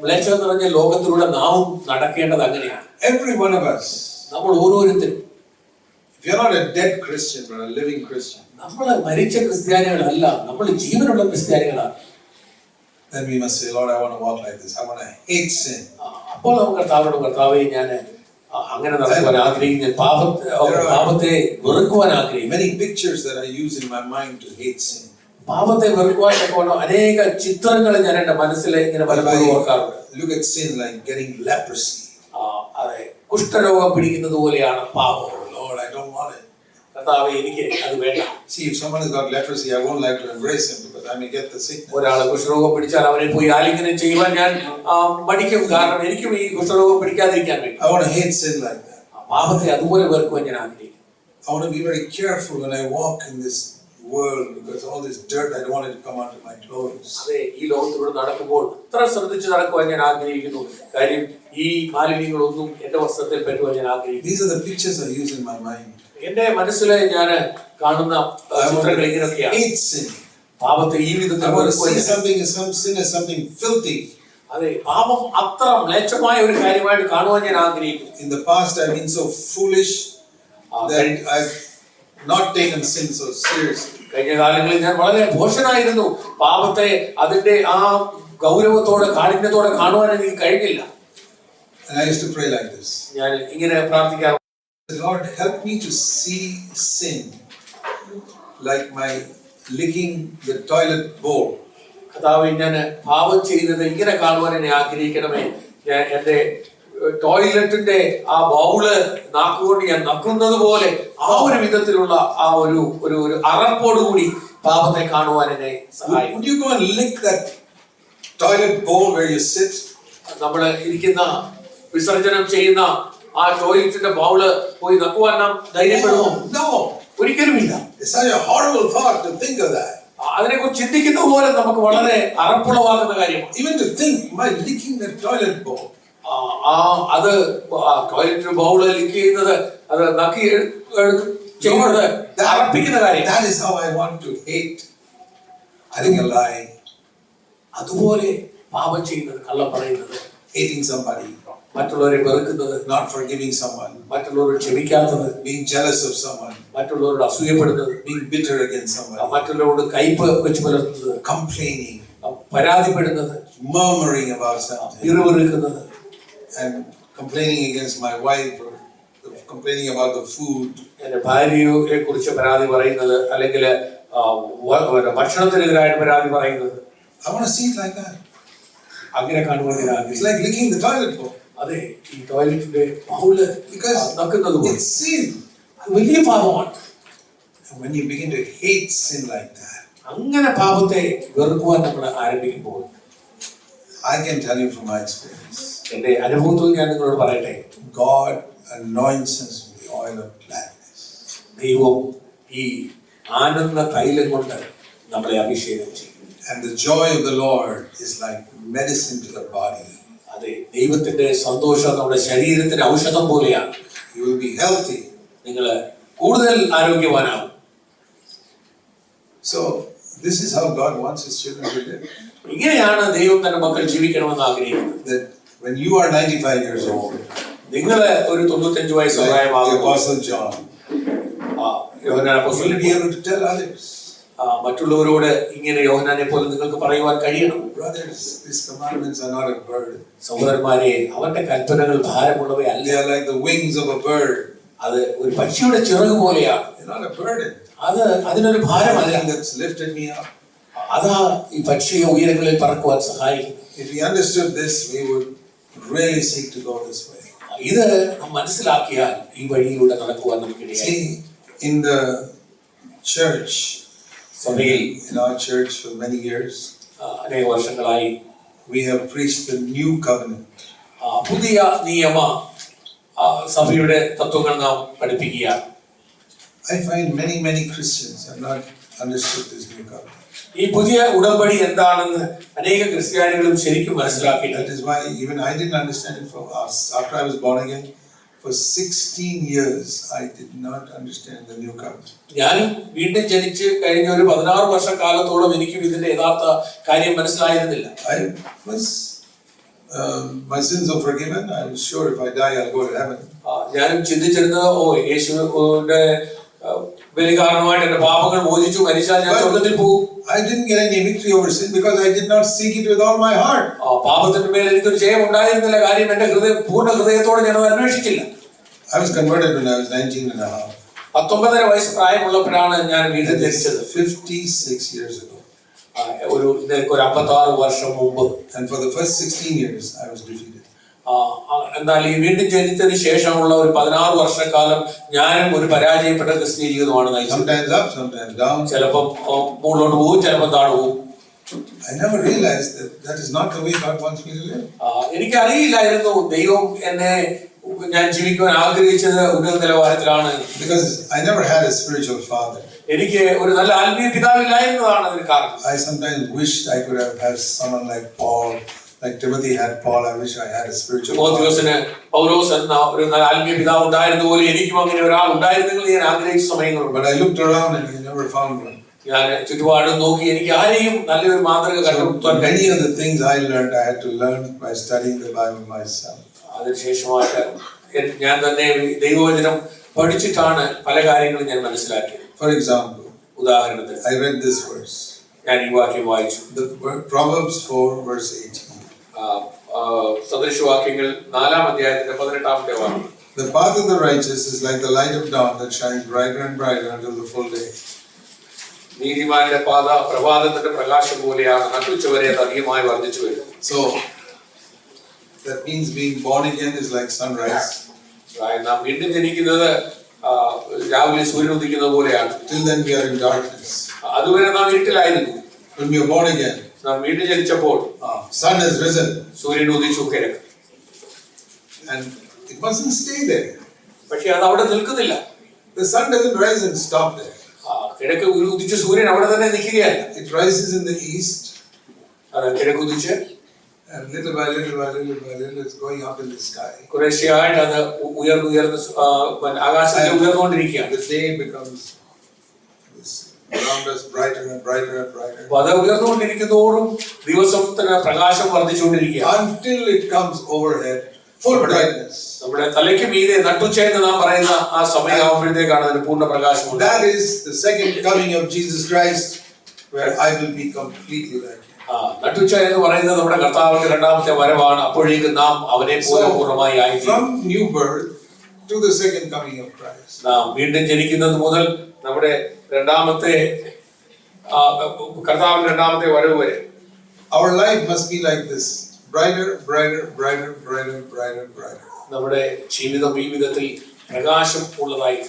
മ്ലേച്ഛത നിറഞ്ഞ ലോകത്തിലൂടെ നാമും നടക്കേണ്ടത് അങ്ങനെയാണ്. Every one of us. നമ്മൾ ഓരോരുത്തരും. If you are not a dead Christian but a living Christian, നമ്മൾ മരിച്ച ക്രിസ്ത്യാനികളല്ല, നമ്മൾ ജീവനുള്ള ക്രിസ്ത്യാനികളാണ്. then we must say, Lord, I want to walk like this. I want to hate sin. അപ്പോൾ നമുക്ക് കർത്താവേ, ഞാൻ അങ്ങനെ നടക്കുവാൻ ആഗ്രഹിക്കുന്നു. പാപത്തെ വെറുക്കുവാൻ ആഗ്രഹിക്കുന്നു. Many pictures that I use in my mind to hate sin. പാപത്തെ വെറുക്കുവാൻ അനേക ചിത്രങ്ങൾ ഞാൻ എന്റെ മനസ്സിൽ ഇങ്ങനെ പലപ്പോഴും ഓർക്കാറുണ്ട്. Look at sin like getting leprosy. അതെ, കുഷ്ഠരോഗം പിടിക്കുന്നത് പോലെയാണ് പാപം. Lord, I don't want it. കർത്താവേ, എനിക്ക് അത് വേണ്ട. See, if someone has got leprosy, I won't like to embrace him because I may get the sickness. ഒരാളെ കുഷ്ഠരോഗം പിടിച്ചാൽ അവനെ പോയി ആലിംഗനം ചെയ്യുവാൻ ഞാൻ മടിക്കും. കാരണം എനിക്കും ഈ കുഷ്ഠരോഗം പിടിക്കാതിരിക്കാൻ വേണ്ടി. I want to hate sin like that. പാപത്തെ അതുപോലെ വെറുക്കുവാൻ ഞാൻ ആഗ്രഹിക്കുന്നു. I want to be very careful when I walk in this world because all this dirt, I don't want it to come onto my clothes. അതെ, ഈ ലോകത്തിലൂടെ നടക്കുമ്പോൾ ഇത്ര ശ്രദ്ധിച്ച് നടക്കുവാൻ ഞാൻ ആഗ്രഹിക്കുന്നു. കാര്യം ഈ മാലിന്യങ്ങളൊന്നും എന്റെ വസ്ത്രത്തിൽ പറ്റുവാൻ ഞാൻ ആഗ്രഹിക്കുന്നു. These are the pictures I use in my mind. എന്റെ മനസ്സിലെ ഞാൻ കാണുന്ന ചിത്രങ്ങൾ ഇങ്ങനെയൊക്കെയാണ്. പാപത്തെ ഈ വിധത്തിൽ something filthy. അതെ, പാപം അത്ര മ്ലേച്ഛമായ ഒരു കാര്യമായിട്ട് കാണുവാൻ ഞാൻ ആഗ്രഹിക്കുന്നു. In the past I've been so foolish that I've not taken sin so seriously. കഴിഞ്ഞ കാലങ്ങളിൽ ഞാൻ വളരെ ഭോഷനായിരുന്നു. പാപത്തെ അതിന്റെ ആ ഗൗരവത്തോടെ കാഠിന്യത്തോടെ കാണുവാൻ എനിക്ക് കഴിഞ്ഞില്ല. And I used to pray like this. ഞാൻ ഇങ്ങനെ പ്രാർത്ഥിക്കാം. Lord, help me to see sin like my licking the toilet bowl. കർത്താവേ, ഞാൻ പാപം ചെയ്യുന്നത് ഇങ്ങനെ കാണുവാൻ എന്നെ ആഗ്രഹിക്കണമേ. ഞാൻ എന്റെ ടോയ്ലറ്റിന്റെ ആ ബൗള് നാക്കുകൊണ്ട് ഞാൻ നക്കുന്നത് പോലെ ആ ഒരു വിധത്തിലുള്ള ആ ഒരു അറപ്പോടുകൂടി പാപത്തെ കാണുവാൻ എന്നെ സഹായിക്കും. Would you go and lick that toilet bowl where you sit? നമ്മൾ ഇരിക്കുന്ന വിസർജനം ചെയ്യുന്ന ആ ടോയ്ലറ്റിന്റെ ബൗള് പോയി നക്കുവാൻ നാം ധൈര്യപ്പെടുമോ? No. ഒരിക്കലുമില്ല. It's such a horrible thought to think of that. അതിനെക്കുറിച്ച് ചിന്തിക്കുന്ന പോലെ നമുക്ക് വളരെ അറപ്പുളവാക്കുന്ന കാര്യമാണ്. Even to think, my licking the toilet bowl. അത് ടോയ്ലറ്റ് ബൗള് ലിക്ക് ചെയ്യുന്നത്, അത് നക്കി ചെയ്യുന്നത് അറപ്പിക്കുന്ന കാര്യം. That is how I want to hate. Telling a lie. അതുപോലെ പാപം ചെയ്യുന്നത്, കള്ളം പറയുന്നത്, hating somebody, മറ്റുള്ളവരെ വെറുക്കുന്നത്, not forgiving someone, മറ്റുള്ളവരോട് ക്ഷമിക്കാത്തത്, being jealous of someone, മറ്റുള്ളവരോട് അസൂയപ്പെടുന്നത്, being bitter against somebody, മറ്റുള്ളവരോട് കയ്പ് വെച്ച് പുലർത്തുന്നത്, complaining, പരാതിപ്പെടുന്നത്, murmuring about something, പിറുപിറുക്കുന്നത്, and complaining against my wife or complaining about the food. എന്റെ ഭാര്യയെ കുറിച്ച് പരാതി പറയുന്നത്, അല്ലെങ്കിൽ ഭക്ഷണത്തിനെതിരായിട്ട് പരാതി പറയുന്നത്. I want to see it like that. അങ്ങനെ കാണുവാൻ ഞാൻ ആഗ്രഹിക്കുന്നു. It's like licking the toilet bowl. അതെ, ഈ ടോയ്ലറ്റിന്റെ ബൗള് നക്കുന്നത് പോലെ. It's sin. അത് വലിയ പാപമാണ്. And when you begin to hate sin like that, അങ്ങനെ പാപത്തെ വെറുക്കുവാൻ നമ്മൾ ആരംഭിക്കുമ്പോൾ, I can tell you from my experience, എന്റെ അനുഭവത്തിൽ ഞാൻ നിങ്ങളോട് പറയട്ടെ, God anoints us with the oil of gladness. ദൈവം ഈ ആനന്ദ തൈലം കൊണ്ട് നമ്മളെ അഭിഷേകം ചെയ്യും. And the joy of the Lord is like medicine to the body. അതെ, ദൈവത്തിന്റെ സന്തോഷം നമ്മുടെ ശരീരത്തിന് ഔഷധം പോലെയാണ്. You will be healthy. നിങ്ങൾ കൂടുതൽ ആരോഗ്യവാനാകും. So this is how God wants His children to live. ഇങ്ങനെയാണ് ദൈവം തന്റെ മക്കൾ ജീവിക്കണമെന്ന് ആഗ്രഹിക്കുന്നത്. That when you are 95 years old, നിങ്ങൾ ഒരു 95 വയസ്സ് like the പ്രായമാകുമ്പോൾ Apostle John, യോഹന്നാൻ you അപ്പോസ്തലൻ will be able to tell others, മറ്റുള്ളവരോട് ഇങ്ങനെ യോഹന്നാനെ പോലെ നിങ്ങൾക്ക് പറയുവാൻ കഴിയണം. brothers, these commandments are not a burden. സഹോദരന്മാരെ, അവന്റെ കൽപ്പനകൾ ഭാരമുള്ളവയല്ല. They are like the wings of a bird. അത് ഒരു പക്ഷിയുടെ ചിറക് പോലെയാണ്. They're not a burden. അത് അതിനൊരു ഭാരമല്ല. Something that's lifted me up. അതാ ഈ പക്ഷിയെ ഉയരങ്ങളിൽ പറക്കുവാൻ സഹായിക്കും. If we understood this, we would really seek to go this way. ഇത് മനസ്സിലാക്കിയാൽ ഈ വഴിയിലൂടെ നടക്കുവാൻ നമുക്കിടയായി. See, in the church, സഭയിൽ in our church for many years, അനേക വർഷങ്ങളായി we have preached the new covenant. പുതിയ നിയമ സഭയുടെ തത്വങ്ങൾ നാം പഠിപ്പിക്കുകയാണ്. I find many Christians have not understood this new covenant. ഈ പുതിയ ഉടമ്പടി എന്താണെന്ന് അനേക ക്രിസ്ത്യാനികളും ശരിക്കും മനസ്സിലാക്കിയില്ല. That is why even I didn't understand it for us. After I was born again, for 16 years, I did not understand the new covenant. ഞാനും വീണ്ടും ജനിച്ച് കഴിഞ്ഞ ഒരു 16 വർഷക്കാലത്തോളം എനിക്കും ഇതിന്റെ യഥാർത്ഥ കാര്യം മനസ്സിലായിരുന്നില്ല. I was my sins are forgiven. I was sure if I die, I'll go to heaven. ഞാനും ചിന്തിച്ചിരുന്നത് യേശുവിന്റെ ബലി കാരണമായിട്ട് എന്റെ പാപങ്ങൾ മോചിച്ചു, മരിച്ചാൽ ഞാൻ സ്വർഗ്ഗത്തിൽ പോകും. I didn't get any victory over sin because I did not seek it with all my heart. പാപത്തിന്റെ മേൽ എനിക്കൊരു ജയം ഉണ്ടായിരുന്നില്ല. കാര്യം എന്റെ പൂർണ്ണ ഹൃദയത്തോടെ ഞാൻ അത് അന്വേഷിച്ചില്ല. I was converted when I was 19 and a half. 19 വയസ്സ് പ്രായമുള്ളപ്പോഴാണ് ഞാൻ വീണ്ടും ജനിച്ചത്. 56 years ago. ഒരു 56 വർഷം മുമ്പ്. And for the first 16 years, I was defeated. എന്നാൽ ഈ വീണ്ടും ജനിച്ചതിന് ശേഷമുള്ള ഒരു 16 വർഷക്കാലം ഞാനും ഒരു പരാജയപ്പെട്ട ക്രിസ്തീയ ജീവിതമാണ് നയിച്ചത്. Sometimes up, sometimes down. ചിലപ്പം മുകളിലോട്ട് പോകും, ചിലപ്പം താഴെ പോകും. I never realized that that is not the way God wants me to live. എനിക്കറിയില്ലായിരുന്നു ദൈവം എന്നെ ഞാൻ ജീവിക്കുവാൻ ആഗ്രഹിച്ചത് ഉന്നത നിലവാരത്തിലാണ്. Because I never had a spiritual father. എനിക്ക് ഒരു നല്ല ആത്മീയ പിതാവില്ലായിരുന്നതാണ് അതിന് കാരണം. I sometimes wished I could have had someone like Paul, like Timothy had Paul. I wish I had a spiritual father. പൗലോസ് എന്ന ഒരു നല്ല ആത്മീയ പിതാവ് ഉണ്ടായിരുന്ന പോലെ എനിക്കും അങ്ങനെ ഒരാൾ ഉണ്ടായിരുന്നെങ്കിൽ ഞാൻ ആഗ്രഹിച്ച സമയങ്ങളുണ്ട്. But I looked around and I never found one. ഞാൻ ചുറ്റുപാടും നോക്കി, എനിക്ക് ആരെയും നല്ലൊരു മാതൃക കണ്ടെത്താൻ Many കഴിഞ്ഞില്ല. of the things I learned, I had to learn by studying the Bible myself. അതിനുശേഷമായിട്ട് ഞാൻ തന്നെ ദൈവവചനം പഠിച്ചിട്ടാണ് പല കാര്യങ്ങളും ഞാൻ മനസ്സിലാക്കിയത്. For example, ഉദാഹരണത്തിന് I read this verse. ഞാൻ ഈ വാക്യം വായിച്ചു. The Proverbs 4 verse 18. സദൃശവാക്യങ്ങൾ 4-ാം അധ്യായത്തിന്റെ 18-ാമത്തെ വാക്യം. The path of the righteous is like the light of dawn that shines brighter and brighter until the full day. നീതിമാന്റെ പാത പ്രഭാതത്തിന്റെ പ്രകാശം പോലെയാണ്, നട്ടുച്ചവരെ അത് അധികമായി വർദ്ധിച്ചു വരും. So that means being born again is like sunrise. നാം വീണ്ടും ജനിക്കുന്നത് രാവിലെ സൂര്യൻ ഉദിക്കുന്നത് പോലെയാണ്. Till then we are in darkness. അതുവരെ നാം ഇരുട്ടിലായിരുന്നു. When we are born again, നാം വീണ്ടും ജനിച്ചപ്പോൾ sun has risen. സൂര്യൻ ഉദിച്ചു കിഴക്ക്. And it mustn't stay there. പക്ഷെ അത് അവിടെ നിൽക്കുന്നില്ല. The sun doesn't rise and stop there. കിഴക്ക് ഉദിച്ച സൂര്യൻ അവിടെ തന്നെ നിൽക്കുകയല്ല. It rises in the east. അത് കിഴക്ക് ഉദിച്ച് And little by little it's going up in the sky. കുറേശ്ശെയായിട്ട് അത് ഉയർന്ന് ആകാശത്തിൽ ഉയർന്നുകൊണ്ടിരിക്കുകയാണ്. The day becomes around us brighter and brighter and brighter. അത് ഉയർന്നുകൊണ്ടിരിക്കുന്നതോറും ദിവസത്തിന് പ്രകാശം വർദ്ധിച്ചുകൊണ്ടിരിക്കുകയാണ്. Until it comes overhead, full brightness. നമ്മുടെ തലയ്ക്ക് മീതെ നട്ടുച്ചയെന്ന് നാം പറയുന്ന ആ സമയമാകുമ്പോഴത്തേക്കാണ് അതിന് പൂർണ്ണ പ്രകാശം. That is the second coming of Jesus Christ, where I will be completely like Him. നട്ടുച്ച എന്ന് പറയുന്നത് നമ്മുടെ കർത്താവിന്റെ രണ്ടാമത്തെ വരവാണ്. അപ്പോഴേക്ക് നാം അവനെ പോലെ പൂർണ്ണമായി ആയിരിക്കും. From new birth to the second coming of Christ. നാം വീണ്ടും ജനിക്കുന്നത് മുതൽ നമ്മുടെ രണ്ടാമത്തെ കർത്താവിന്റെ രണ്ടാമത്തെ വരവ് വരെ Our life must be like this, brighter, brighter, brighter, brighter, brighter, brighter. നമ്മുടെ ജീവിതം ഈ വിധത്തിൽ പ്രകാശം ഉള്ളതായി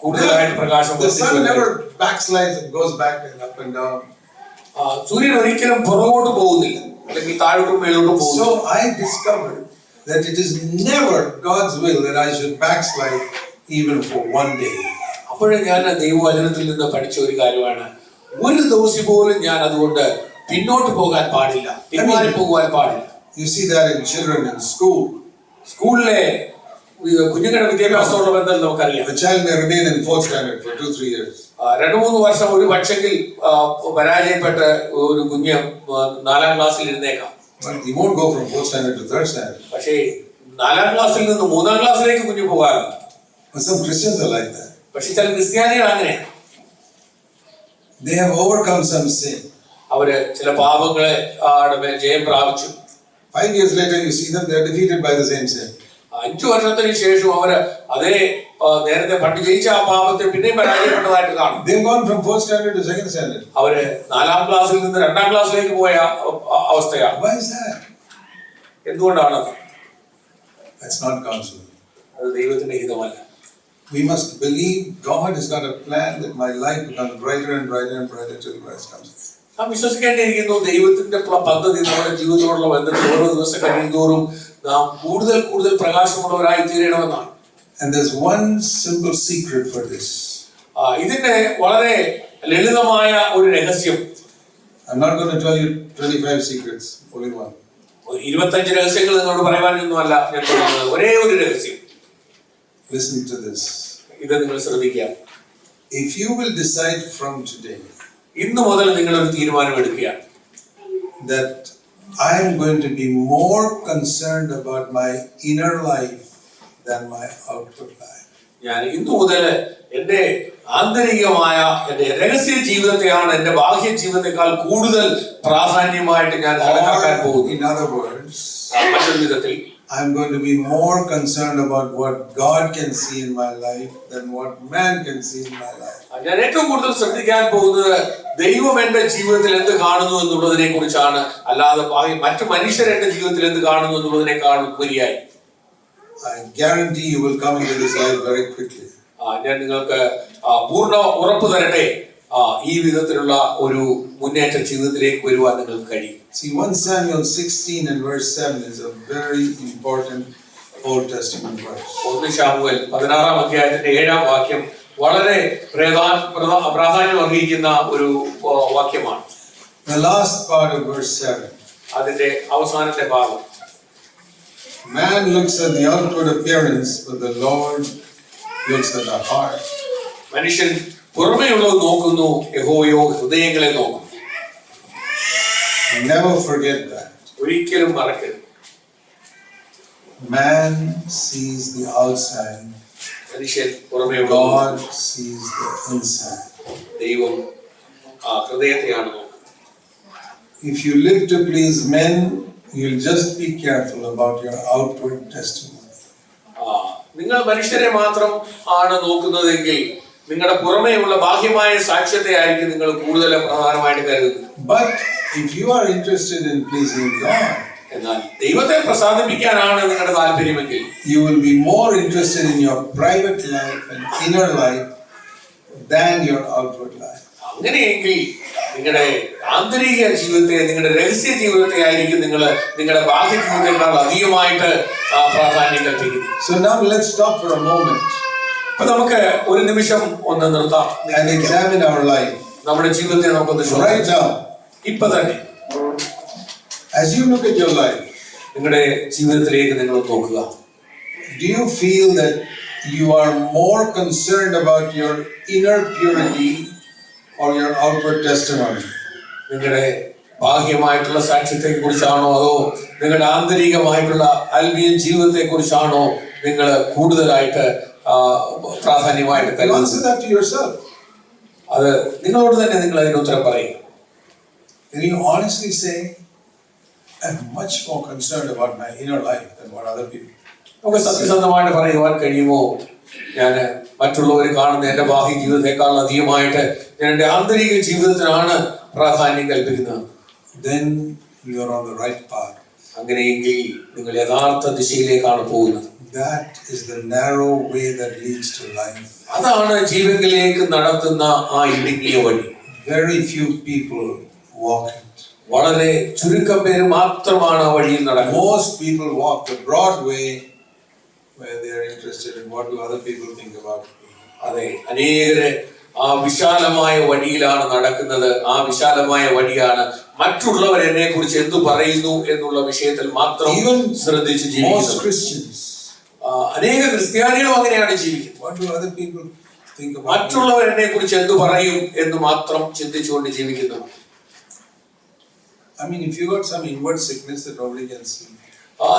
കൂടുതലായിട്ട് പ്രകാശം. The sun never backslides and goes back and up and down. സൂര്യൻ ഒരിക്കലും പുറകോട്ട് പോകുന്നില്ല, അല്ലെങ്കിൽ താഴോട്ടും മേലോട്ടും പോകുന്നു. So I discovered that it is never God's will that I should backslide even for one day. അപ്പോഴേ ഞാൻ ദൈവവചനത്തിൽ നിന്ന് പഠിച്ച ഒരു കാര്യമാണ്, ഒരു ദിവസം പോലും ഞാൻ അതുകൊണ്ട് പിന്നോട്ട് പോകാൻ പാടില്ല, പിന്മാറി പോകുവാൻ പാടില്ല. You see that in children in school. സ്കൂളിലെ കുഞ്ഞുങ്ങളുടെ വിദ്യാഭ്യാസമുള്ള ബന്ധം നമുക്കറിയാം. The child may remain in 4th standard for 2-3 years. 2-3 വർഷം ഒരു പക്ഷെങ്കിൽ പരാജയപ്പെട്ട ഒരു കുഞ്ഞ് 4ാം ക്ലാസ്സിൽ ഇരുന്നേക്കാം. But he won't go from 4th standard to 3rd standard. പക്ഷേ 4ാം ക്ലാസ്സിൽ നിന്ന് 3ാം ക്ലാസ്സിലേക്ക് കുഞ്ഞു പോകാറുണ്ട്. But some Christians are like that. പക്ഷെ ചില ക്രിസ്ത്യാനികൾ അങ്ങനെയാണ്. They have overcome some sin. അവര് ചില പാപങ്ങളെ മേൽ ജയം പ്രാപിച്ചു. 5 years later, you see them, they are defeated by the same sin. 5 വർഷത്തിന് ശേഷം അവര് അതേ നേരത്തെ പണ്ട് ജയിച്ച ആ പാപത്തെ പിന്നെയും പരാജയപ്പെട്ടതായിട്ട് കാണും. They've gone from 4th standard to 2nd standard. അവര് 4ാം ക്ലാസ്സിൽ നിന്ന് 2ാം ക്ലാസ്സിലേക്ക് പോയ അവസ്ഥയാണ്. Why is that? എന്തുകൊണ്ടാണ്? That's not God's will. അത് ദൈവത്തിന്റെ ഹിതമല്ല. We must believe God has got a plan that my life becomes brighter and brighter and brighter till Christ comes. നാം വിശ്വസിക്കേണ്ടിയിരിക്കുന്നു ദൈവത്തിന്റെ പദ്ധതി നമ്മുടെ ജീവിതത്തോടുള്ള ബന്ധത്തിൽ ഓരോ ദിവസം കഴിയുന്തോറും നാം കൂടുതൽ കൂടുതൽ പ്രകാശമുള്ളവരായി തീരണമെന്നാണ്. And there's one simple secret for this. ഇതിന്റെ വളരെ ലളിതമായ ഒരു രഹസ്യം. I'm not going to tell you 25 secrets, only one. 25 രഹസ്യങ്ങൾ നിങ്ങളോട് പറയാനൊന്നുമല്ല ഞാൻ പറയുന്നത്, ഒരേ ഒരു രഹസ്യം. Listen to this. ഇത് നിങ്ങൾ ശ്രദ്ധിക്കുക. If you will decide from today ഇന്നു മുതൽ നിങ്ങൾ ഒരു തീരുമാനം എടുക്കുക, that I am going to be more concerned about my inner life than my outward life. ഞാൻ ഇന്നു മുതൽ എന്റെ ആന്തരികമായ എന്റെ രഹസ്യ ജീവിതത്തെയാണ് എന്റെ ബാഹ്യ ജീവിതത്തെക്കാൾ കൂടുതൽ പ്രാധാന്യമായിട്ട് ഞാൻ കണക്കാക്കാൻ പോകുന്നു. In other words, മറ്റൊരു വിധത്തിൽ I'm going to be more concerned about what God can see in my life than what man can see in my life. ഞാൻ ഏറ്റവും കൂടുതൽ ശ്രദ്ധിക്കാൻ പോകുന്നത് ദൈവം എന്റെ ജീവിതത്തിൽ എന്ത് കാണുന്നു എന്നുള്ളതിനെ കുറിച്ചാണ്, അല്ലാതെ മറ്റു മനുഷ്യർ എന്റെ ജീവിതത്തിൽ എന്ത് കാണുന്നു എന്നുള്ളതിനേക്കാൾ ഉപരിയായി. I guarantee you will come into this life very quickly. ഞാൻ നിങ്ങൾക്ക് പൂർണ്ണ ഉറപ്പ് തരട്ടെ, ഈ വിധത്തിലുള്ള ഒരു മുന്നേറ്റ ജീവിതത്തിലേക്ക് വരുവാൻ നിങ്ങൾക്ക് കഴിയും. See, 1 Samuel 16 and verse 7 is a very important Old Testament verse. 1 ശമൂവേൽ 16-ാം അധ്യായത്തിന്റെ 7-ാം വാക്യം വളരെ പ്രാധാന്യം അർഹിക്കുന്ന ഒരു വാക്യമാണ്. The last part of verse 7. അതിന്റെ അവസാനത്തെ ഭാഗം. Man looks at the outward appearance, but the Lord looks at the heart. മനുഷ്യൻ പുറമേയുള്ളത് നോക്കുന്നു, യഹോവയോ ഹൃദയങ്ങളെ നോക്കുന്നു. Never forget that. ഒരിക്കലും മറക്കരുത്. Man sees the outside. മനുഷ്യൻ പുറമേയുള്ളത്, God sees the inside. ദൈവം ഹൃദയത്തെയാണ് നോക്കുന്നത്. If you live to please men, you'll just be careful about your outward testimony. നിങ്ങൾ മനുഷ്യരെ മാത്രം ആണ് നോക്കുന്നതെങ്കിൽ നിങ്ങളുടെ പുറമേയുള്ള ബാഹ്യമായ സാക്ഷ്യത്തെ ആയിരിക്കും നിങ്ങൾ കൂടുതൽ പ്രധാനമായിട്ട് കരുതുന്നത്. But if you are interested in pleasing God, എന്നാൽ ദൈവത്തെ പ്രസാദിപ്പിക്കാനാണ് നിങ്ങളുടെ താല്പര്യമെങ്കിൽ you will be more interested in your private life and inner life than your outward life. അങ്ങനെയെങ്കിൽ നിങ്ങളുടെ ആന്തരിക ജീവിതത്തെ, നിങ്ങളുടെ രഹസ്യ ജീവിതത്തെ ആയിരിക്കും നിങ്ങൾ നിങ്ങളുടെ ബാഹ്യ ജീവിതത്തെക്കാൾ അധികമായിട്ട് പ്രാധാന്യം കൽപ്പിക്കുന്നത്. So now let's stop for a moment. അപ്പൊ നമുക്ക് ഒരു നിമിഷം ഒന്ന് നിർത്താം And examine our life. നമ്മുടെ ജീവിതത്തെ നമുക്കൊന്ന് Right now, ഇപ്പൊ തന്നെ as you look at your life, നിങ്ങളുടെ ജീവിതത്തിലേക്ക് നിങ്ങൾ നോക്കുക. do you feel that you are more concerned about your inner purity or your outward testimony? നിങ്ങളുടെ ബാഹ്യമായിട്ടുള്ള സാക്ഷ്യത്തെ കുറിച്ചാണോ അതോ നിങ്ങളുടെ ആന്തരികമായിട്ടുള്ള ആത്മീയ ജീവിതത്തെ കുറിച്ചാണോ നിങ്ങൾ കൂടുതലായിട്ട് പ്രാധാന്യമായിട്ട് You കരുതുന്നത്? answer that to yourself. അത് നിങ്ങളോട് തന്നെ നിങ്ങൾ അതിന് ഉത്തരം പറയുക. Can you honestly say, I'm much more concerned about my inner life than what other people? നമുക്ക് സത്യസന്ധമായിട്ട് പറയുവാൻ കഴിയുമോ, ഞാൻ മറ്റുള്ളവർ കാണുന്ന എന്റെ ബാഹ്യ ജീവിതത്തെക്കാൾ അധികമായിട്ട് ഞാൻ എന്റെ ആന്തരിക ജീവിതത്തിനാണ് പ്രാധാന്യം കൽപ്പിക്കുന്നത്? Then you are on the right path. അങ്ങനെയെങ്കിൽ നിങ്ങൾ യഥാർത്ഥ ദിശയിലേക്കാണ് പോകുന്നത്. That is the narrow way that leads to life. അതാണ് ജീവനിലേക്ക് നടത്തുന്ന ആ ഇടുങ്ങിയ വഴി. Very few people walk it. വളരെ ചുരുക്കം പേര് മാത്രമാണ് ആ വഴിയിൽ നടക്കുന്നത്. Most people walk the broad way where they are interested in what do other people think about me. അതെ, അനേകര് ആ വിശാലമായ വഴിയിലാണ് നടക്കുന്നത്. ആ വിശാലമായ വഴിയാണ് മറ്റുള്ളവർ എന്നെ കുറിച്ച് എന്തു പറയുന്നു എന്നുള്ള വിഷയത്തിൽ മാത്രം ശ്രദ്ധിച്ച് ജീവിക്കുന്നത്. അനേക ക്രിസ്ത്യാനികളും അങ്ങനെയാണ് ജീവിക്കുന്നത്. മറ്റുള്ളവർ എന്നെ കുറിച്ച് എന്തു പറയും എന്ന് മാത്രം ചിന്തിച്ചുകൊണ്ട് ജീവിക്കുന്നു.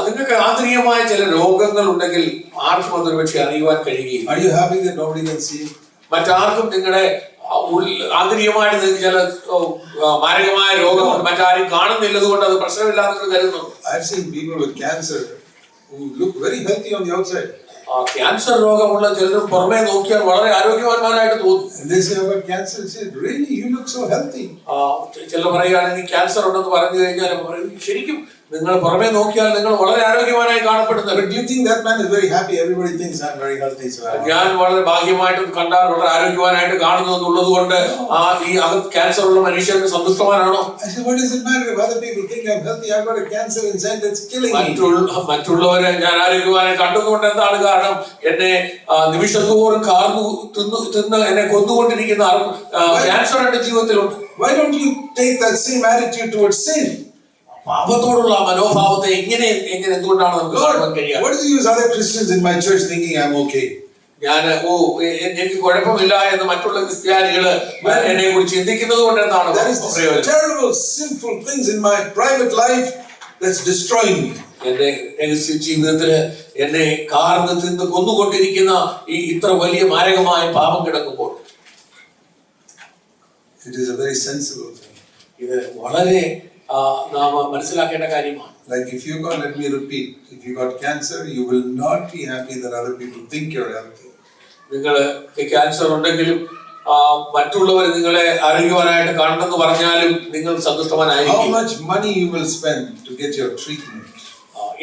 നിങ്ങൾക്ക് ആന്തരികമായ ചില രോഗങ്ങൾ ഉണ്ടെങ്കിൽ ആർക്കും അതൊരു പക്ഷെ അറിയുവാൻ കഴിയുകയും മറ്റാർക്കും നിങ്ങളുടെ ആന്തരികമായിട്ട് നിങ്ങൾക്ക് ചില മാരകമായ രോഗമുണ്ട്, മറ്റാരും കാണുന്നില്ലത് കൊണ്ട് അത് പ്രശ്നമില്ലാന്ന് കരുതുന്നു. ക്യാൻസർ രോഗമുള്ള ചിലർ പുറമെ നോക്കിയാൽ വളരെ ആരോഗ്യവാന്മാരായിട്ട് തോന്നും. ചിലർ പറയുകയാണെങ്കിൽ ക്യാൻസർ ഉണ്ടെന്ന് പറഞ്ഞു കഴിഞ്ഞാൽ ശരിക്കും നിങ്ങൾ പുറമെ നോക്കിയാൽ നിങ്ങൾ വളരെ ആരോഗ്യവാനായി കാണപ്പെടുന്നത്. ഞാൻ വളരെ ഭാഗ്യമായിട്ട് കണ്ടാൽ വളരെ ആരോഗ്യവാനായിട്ട് കാണുന്നു എന്നുള്ളത് കൊണ്ട് ഈ ക്യാൻസർ ഉള്ള മനുഷ്യന് സന്തുഷ്ടവാനാണോ? മറ്റുള്ളവരെ ഞാൻ ആരോഗ്യവാനായി കണ്ടുകൊണ്ട് എന്താണ് കാരണം? എന്നെ നിമിഷത്തോറും കാർന്നു തിന്ന് എന്നെ കൊന്നുകൊണ്ടിരിക്കുന്ന ക്യാൻസർ എന്റെ ജീവിതത്തിലുണ്ട്. Why don't you take that same attitude towards sin? പാപത്തോടുള്ള മനോഭാവത്തെ എങ്ങനെ എന്തുകൊണ്ടാണ് നമുക്ക് കാണുവാൻ കഴിയുക? What is the use of other Christians in my church thinking I'm okay? ഞാൻ എനിക്ക് കുഴപ്പമില്ല എന്ന് മറ്റുള്ള ക്രിസ്ത്യാനികള് എന്നെ കുറിച്ച് ചിന്തിക്കുന്നത് കൊണ്ട് എന്താണ് പ്രയോജനം? Terrible sinful things in my private life that's destroying me. എന്റെ രഹസ്യ ജീവിതത്തില് എന്നെ കാർന്ന് തിന്ന് കൊന്നുകൊണ്ടിരിക്കുന്ന ഈ ഇത്ര വലിയ മാരകമായ പാപം കിടക്കുമ്പോൾ it is a very sensible thing. ഇത് വളരെ നാം മനസ്സിലാക്കേണ്ട കാര്യമാണ്. Like if you got, let me repeat, if you got cancer, you will not be happy that other people think you're healthy. നിങ്ങൾക്ക് ക്യാൻസർ ഉണ്ടെങ്കിലും മറ്റുള്ളവർ നിങ്ങളെ ആരോഗ്യവാനായിട്ട് കാണണമെന്ന് പറഞ്ഞാലും നിങ്ങൾ സന്തുഷ്ടവാനായിരിക്കും. How much money you will spend to get your treatment?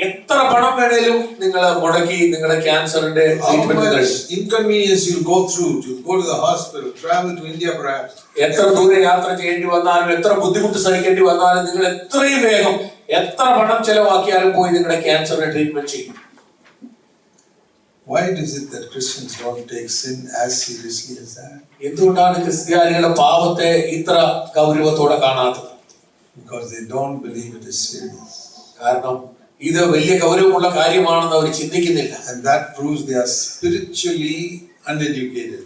എത്ര പണം വേണേലും നിങ്ങൾ മുടക്കി നിങ്ങളുടെ ക്യാൻസറിന്റെ treatment inconvenience you go through to go to the hospital, travel to India perhaps. എത്ര ദൂരെ യാത്ര ചെയ്യേണ്ടി വന്നാലും എത്ര ബുദ്ധിമുട്ട് സഹിക്കേണ്ടി വന്നാലും നിങ്ങൾ എത്രയും വേഗം എത്ര പണം ചെലവാക്കിയാലും പോയി നിങ്ങളുടെ ക്യാൻസറിന്റെ ട്രീറ്റ്മെന്റ് ചെയ്യും. Why is it that Christians don't take sin as seriously as that? എന്തുകൊണ്ടാണ് ക്രിസ്ത്യാനികളുടെ പാപത്തെ ഇത്ര ഗൗരവത്തോടെ കാണാത്തത്? Because they don't believe it is serious. കാരണം ഇത് വലിയ ഗൗരവമുള്ള കാര്യമാണെന്ന് അവർ ചിന്തിക്കുന്നില്ല. And that proves they are spiritually uneducated.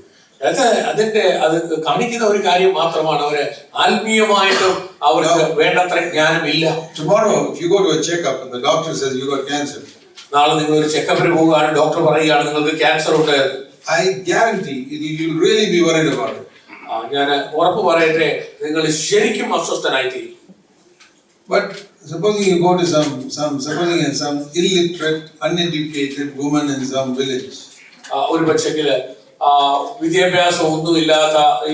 അത് കാണിക്കുന്ന ഒരു കാര്യം മാത്രമാണ്. അവര് ആത്മീയമായിട്ടും അവർക്ക് വേണ്ടത്ര ജ്ഞാനമില്ല. Tomorrow if you go to a checkup and the doctor says you got cancer, നാളെ നിങ്ങൾ ഒരു ചെക്കപ്പിന് പോവുകയാണ്, ഡോക്ടർ പറയുകയാണ് നിങ്ങൾക്ക് ക്യാൻസർ ഉണ്ട്, I guarantee you'll really be worried about it. ഞാൻ ഉറപ്പ് പറയട്ടെ, നിങ്ങൾ ശരിക്കും അസ്വസ്ഥനായിത്തീരും. But supposing you go to some illiterate, uneducated woman in some village. ഒരു പക്ഷെങ്കില് വിദ്യാഭ്യാസം ഒന്നുമില്ലാത്ത ഈ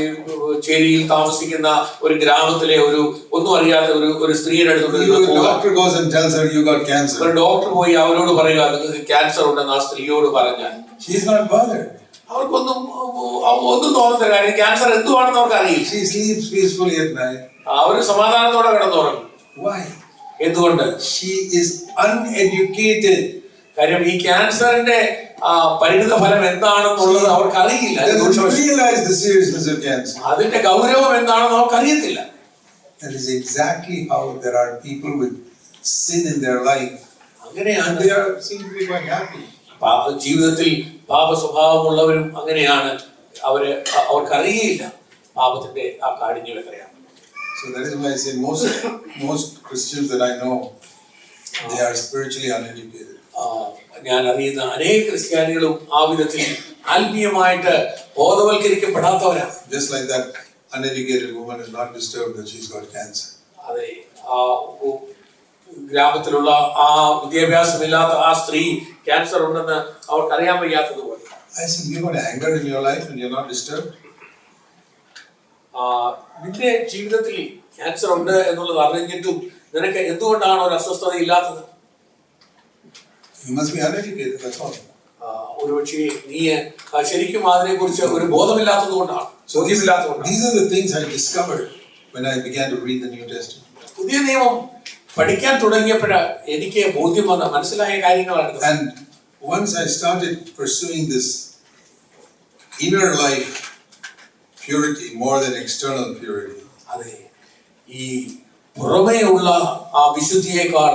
ചേരിയിൽ താമസിക്കുന്ന ഒരു ഗ്രാമത്തിലെ ഒന്നും അറിയാത്ത ഒരു സ്ത്രീയുടെ അടുത്തോട്ട് ഒരു ഡോക്ടർ പോയി അവരോട് പറയുക നിങ്ങൾക്ക് ക്യാൻസർ ഉണ്ടെന്ന് ആ സ്ത്രീയോട് പറഞ്ഞാൽ അവർക്കൊന്നും തോന്നുന്നില്ല. കാര്യം ക്യാൻസർ എന്തുവാണെന്ന് അവർക്ക് അറിയില്ല. അവര് സമാധാനത്തോടെ കിടന്നുറങ്ങും. എന്തുകൊണ്ട്? കാര്യം ഈ ക്യാൻസറിന്റെ പരിണിത ഫലം എന്താണെന്നുള്ളത് അവർക്ക് അറിയില്ല. അതിന്റെ ഗൗരവം എന്താണെന്ന് അവർക്ക് അറിയത്തില്ല. That is exactly how there are people with sin in their life. അങ്ങനെയാണ് they seem to be quite happy. ജീവിതത്തിൽ പാപ സ്വഭാവമുള്ളവരും അങ്ങനെയാണ്. അവർക്കറിയില്ല പാപത്തിന്റെ ആ കാഠിന്യം എത്രയാണ്. So that is why I say most Christians that I know, they are spiritually uneducated. ഞാൻ അറിയുന്ന അനേക ക്രിസ്ത്യാനികളും ആ വിധത്തിൽ ആത്മീയമായിട്ട് ബോധവൽക്കരിക്കപ്പെടാത്തവരാണ്. Just like that uneducated woman is not disturbed that she's got cancer. അതെ, ഗ്രാമത്തിലുള്ള ആ വിദ്യാഭ്യാസമില്ലാത്ത ആ സ്ത്രീ ക്യാൻസർ ഉണ്ടെന്ന് അവർക്ക് അറിയാൻ വയ്യാത്തതുപോലെ. I see you got anger in your life and you're not disturbed. നിന്റെ ജീവിതത്തിൽ ക്യാൻസർ ഉണ്ട് എന്നുള്ളത് അറിഞ്ഞിട്ടും നിനക്ക് എന്തുകൊണ്ടാണ് ഒരു അസ്വസ്ഥത ഇല്ലാത്തത്? You must be uneducated, that's all. ഒരുപക്ഷെ നീ ശരിക്കും അതിനെ കുറിച്ച് ഒരു ബോധമില്ലാത്തത് കൊണ്ടാണ്. These are the things I discovered when I began to read the New Testament. പുതിയ നിയമം പഠിക്കാൻ തുടങ്ങിയപ്പോഴാണ് എനിക്ക് ബോധ്യം വന്ന മനസ്സിലായ കാര്യങ്ങളാണ്. And once I started pursuing this inner life purity more than external purity. അതെ, ഈ പുറമേയുള്ള ആ വിശുദ്ധിയേക്കാൾ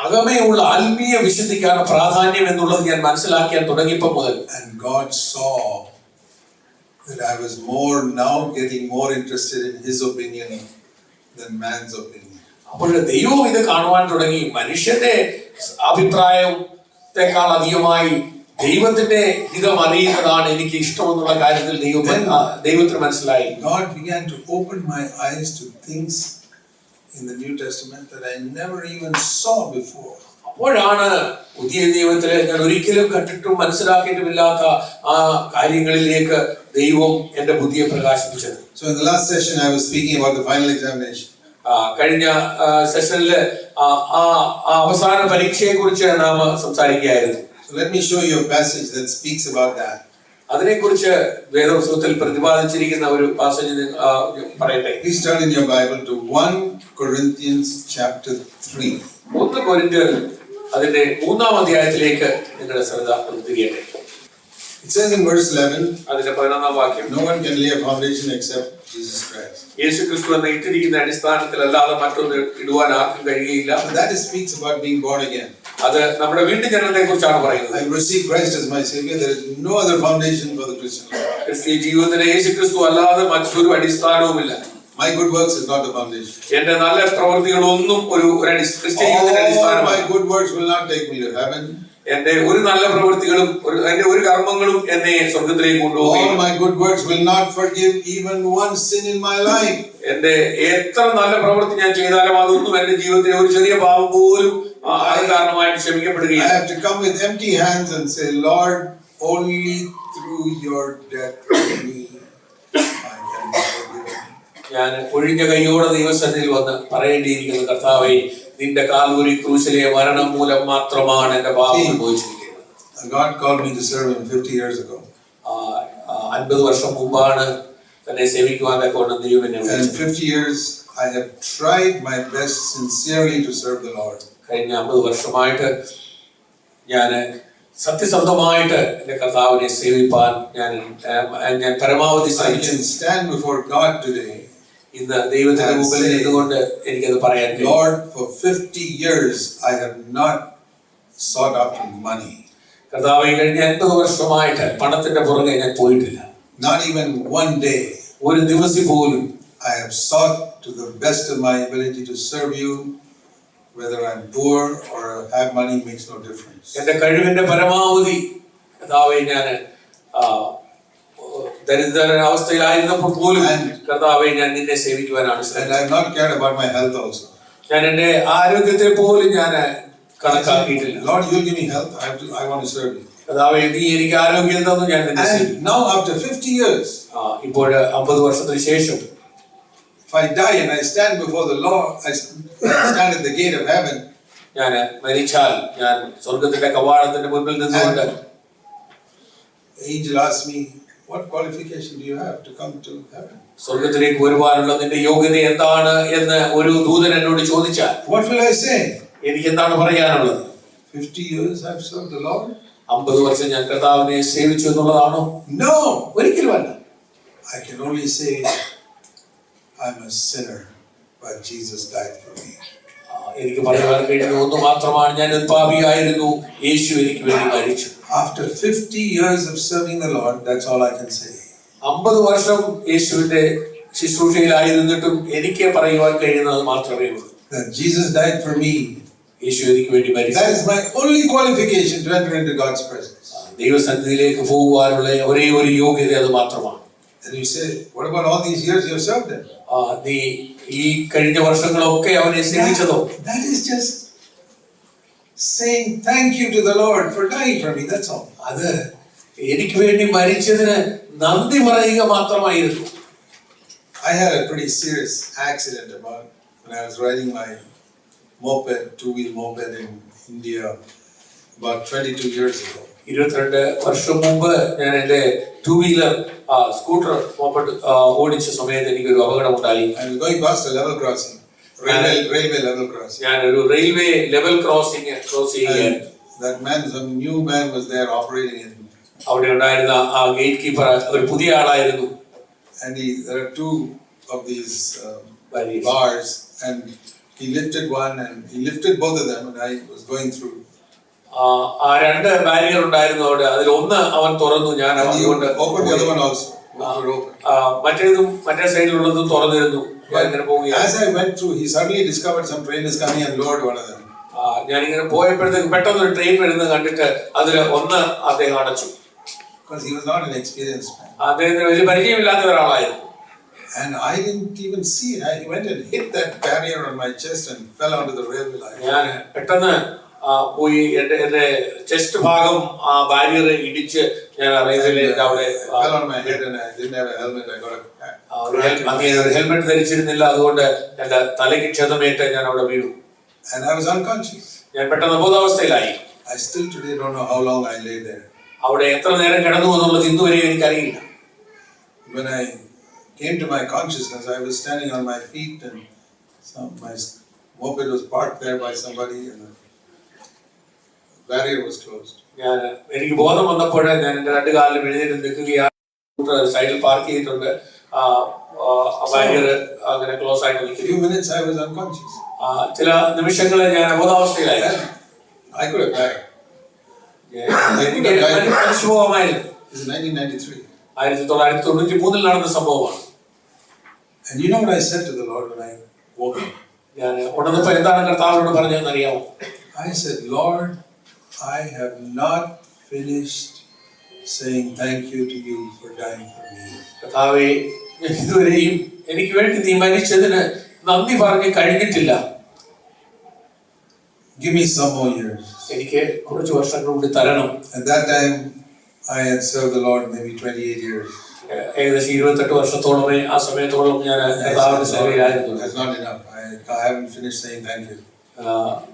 അകമേയുള്ള ആത്മീയ വിശുദ്ധിക്കാണ് പ്രാധാന്യം എന്നുള്ളത് ഞാൻ മനസ്സിലാക്കിയാൻ തുടങ്ങിയപ്പോൾ മുതൽ. And God saw that I was now getting more interested in His opinion than man's opinion. അപ്പോൾ ദൈവം ഇത് കാണുവാൻ തുടങ്ങി. മനുഷ്യന്റെ അഭിപ്രായത്തെക്കാൾ അധികമായി ദൈവത്തിന്റെ ഹിതം അറിയുന്നതാണ് എനിക്ക് ഇഷ്ടമെന്നുള്ള കാര്യത്തിൽ ദൈവത്തിന് മനസ്സിലായി. God began to open my eyes to things in the New Testament that I never even saw before. അപ്പോഴാണ് പുതിയ നിയമത്തിലെ ഞാൻ ഒരിക്കലും കണ്ടിട്ടും മനസ്സിലാക്കിയിട്ടുമില്ലാത്ത ആ കാര്യങ്ങളിലേക്ക് ദൈവം എന്റെ ബുദ്ധിയെ പ്രകാശിപ്പിച്ചത്. So in the last session I was speaking about the final examination. കഴിഞ്ഞ സെഷനിൽ അവസാന പരീക്ഷയെ കുറിച്ച് നാം സംസാരിക്കുകയായിരുന്നു. So let me show you a passage that speaks about that. അതിനെക്കുറിച്ച് വേദപുസ്തകത്തിൽ പ്രതിപാദിച്ചിരിക്കുന്ന ഒരു പാസേജ് പറയട്ടെ. Please turn in your Bible to 1 Corinthians chapter 3. 1 കൊരിന്ത്യർ അതിന്റെ 3-ാം അധ്യായത്തിലേക്ക് നിങ്ങളുടെ ശ്രദ്ധ തിരിയട്ടെ. It says in verse 11, അതിന്റെ 11-ാം വാക്യം, no one can lay a foundation except Jesus Christ. യേശുക്രിസ്തു എന്ന ഇട്ടിരിക്കുന്ന അടിസ്ഥാനത്തിൽ അല്ലാതെ മറ്റൊന്ന് ഇടുവാൻ ആർക്കും കഴിയുകയില്ല. So that speaks about being born again. അത് നമ്മുടെ വീണ്ടും ജനനത്തെ കുറിച്ചാണ് പറയുന്നത്. I receive Christ as my Savior. There is no other foundation for the Christian life. ക്രിസ്തീയ ജീവിതത്തിലെ യേശുക്രിസ്തു അല്ലാതെ മറ്റൊരു അടിസ്ഥാനവുമില്ല. My good works is not the foundation. എന്റെ നല്ല പ്രവൃത്തികളൊന്നും ക്രിസ്തീയ ജീവിതത്തിന്റെ അടിസ്ഥാനമല്ല. My good works will not take me to heaven. എന്റെ ഒരു നല്ല പ്രവൃത്തികളും എന്റെ ഒരു കർമ്മങ്ങളും എന്നെ സ്വർഗ്ഗത്തിലേക്ക് കൊണ്ടുപോകും. All my good works will not forgive even one sin in my life. എന്റെ എത്ര നല്ല പ്രവൃത്തി ഞാൻ ചെയ്താലും അതൊന്നും എന്റെ ജീവിതത്തിലെ ഒരു ചെറിയ പാപം പോലും അത് കാരണമായിട്ട് ക്ഷമിക്കപ്പെടുകയില്ല. I have to come with empty hands and say, Lord, only through your death for me I can be forgiven. ഞാൻ ഒഴിഞ്ഞ കൈയോടെ ദൈവസന്നിധിയിൽ വന്ന് പറയേണ്ടിയിരിക്കുന്ന കർത്താവേ, നിന്റെ കാൽവരി ക്രൂശിലെ മരണം മൂലം മാത്രമാണ് എന്റെ പാപം സംഭവിച്ചിരിക്കുന്നത്. God called me to serve him 50 years ago. 50 വർഷം മുമ്പാണ് തന്നെ സേവിക്കുവാൻ തക്കവണ്ണം ദൈവം എന്നെ വിളിച്ചത്. And 50 years I have tried my best sincerely to serve the Lord. കഴിഞ്ഞ 50 വർഷമായിട്ട് ഞാൻ സത്യസന്ധമായിട്ട് എന്റെ കർത്താവിനെ സേവിപ്പാൻ ഞാൻ പരമാവധി ശ്രമിച്ചു. I can stand before God today. ഇന്ന് ദൈവത്തിന്റെ മുമ്പിൽ നിന്നുകൊണ്ട് എനിക്കത് പറയാൻ കഴിയും. Lord, for 50 years I have not sought after money. കർത്താവേ, കഴിഞ്ഞ 50 വർഷമായിട്ട് പണത്തിന്റെ പുറകെ ഞാൻ പോയിട്ടില്ല. Not even one day. ഒരു ദിവസം പോലും. I have sought to the best of my ability to serve you. Whether I'm poor or have money makes no difference. എന്റെ കഴിവിന്റെ പരമാവധി കർത്താവേ ഞാൻ ദരിദ്ര അവസ്ഥയിലായിരുന്നപ്പോൾ പോലും കർത്താവേ ഞാൻ നിന്നെ സേവിക്കുവാനാണ് ശ്രമിച്ചത്. And I have not cared about my health also. ഞാൻ എന്റെ ആരോഗ്യത്തെ പോലും ഞാൻ കണക്കാക്കിയിട്ടില്ല. Lord, you give me health. I want to serve you. കർത്താവേ, നീ എനിക്ക് ആരോഗ്യം തന്നു, ഞാൻ നിന്നെ സേവിക്കും. And now after 50 years, ഇപ്പോൾ 50 വർഷത്തിന് ശേഷം if I die and I stand before the Lord, I stand at the gate of heaven. ഞാൻ മരിച്ചാൽ ഞാൻ സ്വർഗ്ഗത്തിന്റെ കവാടത്തിന്റെ മുൻപിൽ നിന്നുകൊണ്ട് Angel asks me, what qualification do you have to come to heaven? സ്വർഗ്ഗത്തിലേക്ക് വരുവാനുള്ള നിന്റെ യോഗ്യത എന്താണ് എന്ന് ഒരു ദൂതൻ എന്നോട് ചോദിച്ചാൽ What will I say? എനിക്ക് എന്താണ് പറയാനുള്ളത്? 50 years I've served the Lord? 50 വർഷം ഞാൻ കർത്താവിനെ സേവിച്ചു എന്നുള്ളതാണോ? No, ഒരിക്കലുമല്ല. I can only say I'm a sinner, but Jesus died for me. എനിക്ക് പറയുവാൻ കഴിയുന്ന ഒന്ന് മാത്രമാണ്, ഞാൻ ഒരു പാപിയായിരുന്നു, യേശു എനിക്ക് വേണ്ടി മരിച്ചു. After 50 years of serving the Lord, that's all I can say. 50 വർഷം യേശുവിന്റെ ശുശ്രൂഷയിലായിരുന്നിട്ടും എനിക്ക് പറയുവാൻ കഴിയുന്നത് മാത്രമേ ഉള്ളൂ. That Jesus died for me. യേശു എനിക്ക് വേണ്ടി മരിച്ചു. That is my only qualification to enter into God's presence. ദൈവസന്നിധിയിലേക്ക് പോകുവാനുള്ള ഒരേ ഒരു യോഗ്യത അത് മാത്രമാണ്. And you say, what about all these years you have served him? നീ ഈ കഴിഞ്ഞ വർഷങ്ങളൊക്കെ അവനെ സേവിച്ചതോ? That is just saying thank you to the Lord for dying for me, that's all. അത് എനിക്ക് വേണ്ടി മരിച്ചതിന് നന്ദി പറയുക മാത്രമായിരുന്നു. I had a pretty serious accident about when I was riding my moped, two-wheel moped in India about 22 years ago. 22 വർഷം മുമ്പ് ഞാൻ എന്റെ 2 വീലർ സ്കൂട്ടർ മോപ്പഡ് ഓടിച്ച സമയത്ത് എനിക്കൊരു അപകടം ഉണ്ടായി. I was going past a level crossing, railway level crossing. ഞാൻ ഒരു റെയിൽവേ ലെവൽ ക്രോസിംഗ് ക്രോസ് ചെയ്യുകയാണ്. That man, some new man was there operating it. അവിടെ ഉണ്ടായിരുന്ന ആ ഗേറ്റ് കീപ്പർ ഒരു പുതിയ ആളായിരുന്നു. and there are two of these Barriers. bars, and he lifted one, and he lifted both of them, and I was going through. ആ രണ്ട് ബാരിയർ ഉണ്ടായിരുന്നു അവിടെ. അതിൽ ഒന്ന് അവൻ തുറന്നു, ഞാൻ And he അതുകൊണ്ട് opened the other one also. Both were open. മറ്റേതും മറ്റേ സൈഡിലുള്ളതും തുറന്നിരുന്നു. ഞാൻ ഇങ്ങനെ പോവുകയാണ്. As I went through, he suddenly discovered some train is coming and lowered one of them. ഞാനിങ്ങനെ പോയപ്പോഴത്തേക്ക് പെട്ടെന്ന് ഒരു ട്രെയിൻ വരുന്നത് കണ്ടിട്ട് അതിൽ ഒന്ന് അദ്ദേഹം അടച്ചു. Because he was not an experienced man. അദ്ദേഹത്തിന് വലിയ പരിചയമില്ലാത്ത ഒരാളായിരുന്നു. And I didn't even see it. I went and hit that barrier on my chest and fell onto the railway line. ഞാൻ പെട്ടെന്ന് പോയി എന്റെ ചെസ്റ്റ് ഭാഗം ആ ബാരിയർ ഇടിച്ച് ഞാൻ റെയിൽവേയിലേക്ക് അവിടെ fell on my head and I didn't have a helmet. I got ഒരു ഹെൽമെറ്റ് ധരിച്ചിരുന്നില്ല, അതുകൊണ്ട് എന്റെ തലയ്ക്ക് ക്ഷതമേറ്റ് ഞാൻ അവിടെ വീണു. and I was unconscious. ഞാൻ പെട്ടെന്ന് ബോധാവസ്ഥയിലായി. I still today don't know how long I lay there. അവിടെ എത്ര നേരം കിടന്നു എന്നുള്ളത് ഇന്നുവരെ എനിക്കറിയില്ല. When I came to my consciousness, I was standing on my feet and my moped was parked there by somebody and the barrier was closed. എനിക്ക് ബോധം വന്നപ്പോൾ ഞാൻ എന്റെ രണ്ട് കാലിൽ എഴുന്നേറ്റ് നിൽക്കുകയാണ്. സൈഡിൽ പാർക്ക് ചെയ്തിട്ടുണ്ട്. ബാരിയർ അങ്ങനെ ക്ലോസ് ആയിട്ട് നിൽക്കുന്നു. Few minutes I was unconscious. ചില നിമിഷങ്ങളിൽ ഞാൻ അബോധാവസ്ഥയിലായി. I could have died. എനിക്ക് മരിച്ചു പോകാമായിരുന്നു. This is 1993. 1993 നടന്ന സംഭവമാണ്. And you know what I said to the Lord when I woke up? ഞാൻ ഉണർന്നപ്പോൾ എന്താണ് കർത്താവിനോട് പറഞ്ഞതെന്ന് അറിയാമോ? I said, Lord, I have not finished saying thank you to you for dying for me. കർത്താവേ, ഇതുവരെയും എനിക്ക് വേണ്ടി നീ മരിച്ചതിന് നന്ദി പറഞ്ഞ് കഴിഞ്ഞിട്ടില്ല. Give me some more years. എനിക്ക് കുറച്ച് വർഷങ്ങൾ കൂടി തരണം. At that time, I had served the Lord maybe 28 years. ഏകദേശം 28 വർഷത്തോളമേ ആ സമയത്തോളം ഞാൻ കർത്താവിന്റെ സേവയിലായിരുന്നു. That's not enough. I haven't finished saying thank you.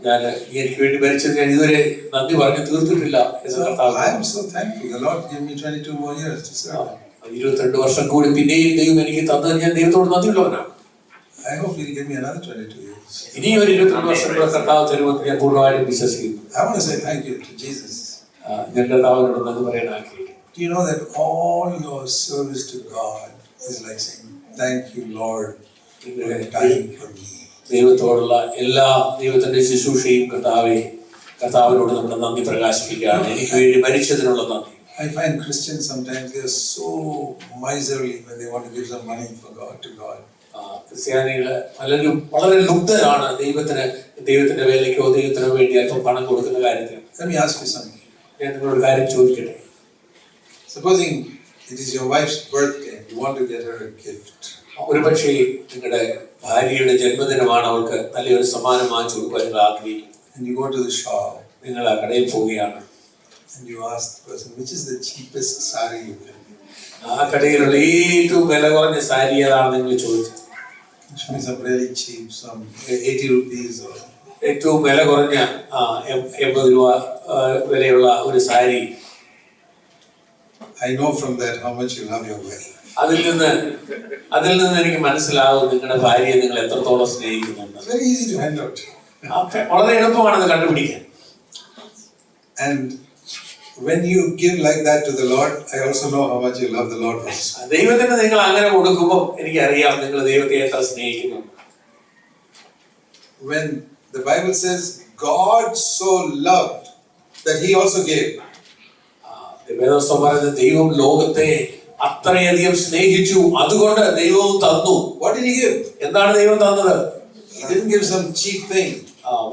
ഞാൻ എനിക്ക് വേണ്ടി മരിച്ചത് ഞാൻ ഇതുവരെ നന്ദി പറഞ്ഞു തീർത്തിട്ടില്ല എന്ന് കർത്താവ്. I am so thankful. The Lord gave me 22 more years to serve. 22 വർഷം കൂടി പിന്നെയും ദൈവം എനിക്ക് തന്നത് ഞാൻ ദൈവത്തോട് നന്ദിയുള്ളവനാണ്. I hope He'll give me another 22 years. ഇനി ഒരു 22 വർഷം കൂടെ കർത്താവ് തരുമെന്ന് ഞാൻ പൂർണ്ണമായിട്ടും വിശ്വസിക്കുന്നു. I want to say thank you to Jesus. ഞാൻ കർത്താവിനോട് നന്ദി പറയാൻ ആഗ്രഹിക്കുന്നു. Do you know that all your service to God is like saying thank you, Lord, for dying for me? ദൈവത്തോടുള്ള എല്ലാ ദൈവത്തിന്റെ ശുശ്രൂഷയും കർത്താവിനോട് നമ്മുടെ നന്ദി പ്രകാശിപ്പിക്കുകയാണ്. എനിക്ക് വേണ്ടി മരിച്ചതിനുള്ള നന്ദി. I find Christians sometimes they are so miserly when they want to give some money for God to God. ക്രിസ്ത്യാനികള് പലരും വളരെ ലുബ്ധരാണ് ദൈവത്തിന്റെ വേലയ്ക്കോ ദൈവത്തിനോ വേണ്ടി അല്പം പണം കൊടുക്കുന്ന കാര്യത്തിൽ. Let me ask you something. ഞാൻ നിങ്ങളോട് കാര്യം ചോദിക്കട്ടെ. Supposing it is your wife's birthday, you want to get her a gift. ഒരു പക്ഷേ നിങ്ങളുടെ ഭാര്യയുടെ ജന്മദിനമാണ്, അവൾക്ക് നല്ലൊരു സമ്മാനം വാങ്ങിച്ചു കൊടുക്കാൻ നിങ്ങൾ ആഗ്രഹിക്കുന്നു. And you go to the shop. നിങ്ങൾ ആ കടയിൽ പോവുകയാണ്. And you ask the person, which is the cheapest sari you can get? ആ കടയിലുള്ള ഏറ്റവും വില കുറഞ്ഞ സാരി ഏതാണ് നിങ്ങൾ ചോദിച്ചത്. Show me some really cheap, some 80 rupees or. ഏറ്റവും വില കുറഞ്ഞ 80 രൂപ വിലയുള്ള ഒരു sari. I know from that how much you love your wife. അതിൽ നിന്ന് എനിക്ക് മനസ്സിലാവും നിങ്ങളുടെ ഭാര്യയെ നിങ്ങൾ എത്രത്തോളം സ്നേഹിക്കുന്നുണ്ട്. It's very easy to find out. വളരെ എളുപ്പമാണത് കണ്ടുപിടിക്കാൻ. And when you give like that to the Lord, I also know how much you love the Lord also. ദൈവത്തിന് നിങ്ങൾ അങ്ങനെ കൊടുക്കുമ്പോൾ എനിക്കറിയാം നിങ്ങൾ ദൈവത്തെ എത്ര സ്നേഹിക്കുന്നു. When the Bible says God so loved that He also gave. വേദപുസ്തകം പറയുന്നത് ദൈവം ലോകത്തെ അത്രയധികം സ്നേഹിച്ചു, അതുകൊണ്ട് ദൈവവും തന്നു. What did He give? എന്താണ് ദൈവം തന്നത്? He didn't give some cheap thing.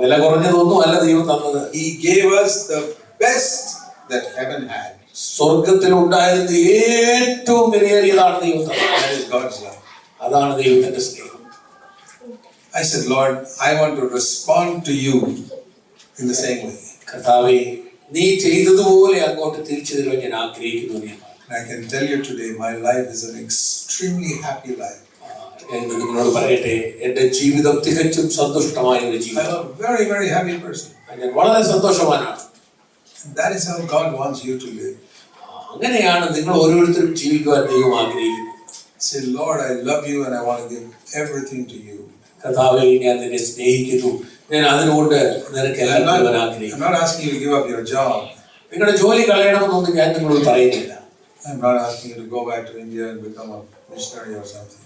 വില കുറഞ്ഞതൊന്നും അല്ല ദൈവം തന്നത്. He gave us the best that heaven had. സ്വർഗത്തിൽ ഉണ്ടായിരുന്ന ഏറ്റവും വിലയേറിയതാണ് ദൈവം തന്നത്. That is God's love. അതാണ് ദൈവത്തിന്റെ സ്നേഹം. I said, Lord, I want to respond to you in the same way. കർത്താവേ, നീ ചെയ്തതുപോലെ അങ്ങോട്ട് തിരിച്ചു തരുവാൻ ഞാൻ ആഗ്രഹിക്കുന്നു. And I can tell you today, my life is an extremely happy life. ഞാൻ നിങ്ങളോട് പറയട്ടെ, എന്റെ ജീവിതം തികച്ചും സന്തുഷ്ടമായ ഒരു I'm ജീവിതം. a very, very happy person. ഞാൻ വളരെ സന്തോഷവാനാണ്. And that is how God wants you to live. അങ്ങനെയാണ് നിങ്ങൾ ഓരോരുത്തരും ജീവിക്കുവാൻ ദൈവം ആഗ്രഹിക്കുന്നത്. Say, Lord, I love you and I want to give everything to you. കർത്താവേ, ഞാൻ നിന്നെ സ്നേഹിക്കുന്നു, ഞാൻ അതിനുകൊണ്ട് നിനക്ക് എല്ലാം ആഗ്രഹിക്കുന്നു. I'm not asking you to give up your job. നിങ്ങളുടെ ജോലി കളയണമെന്നൊന്നും ഞാൻ നിങ്ങളോട് പറയുന്നില്ല. I'm not asking you to go back to India and become a missionary or something.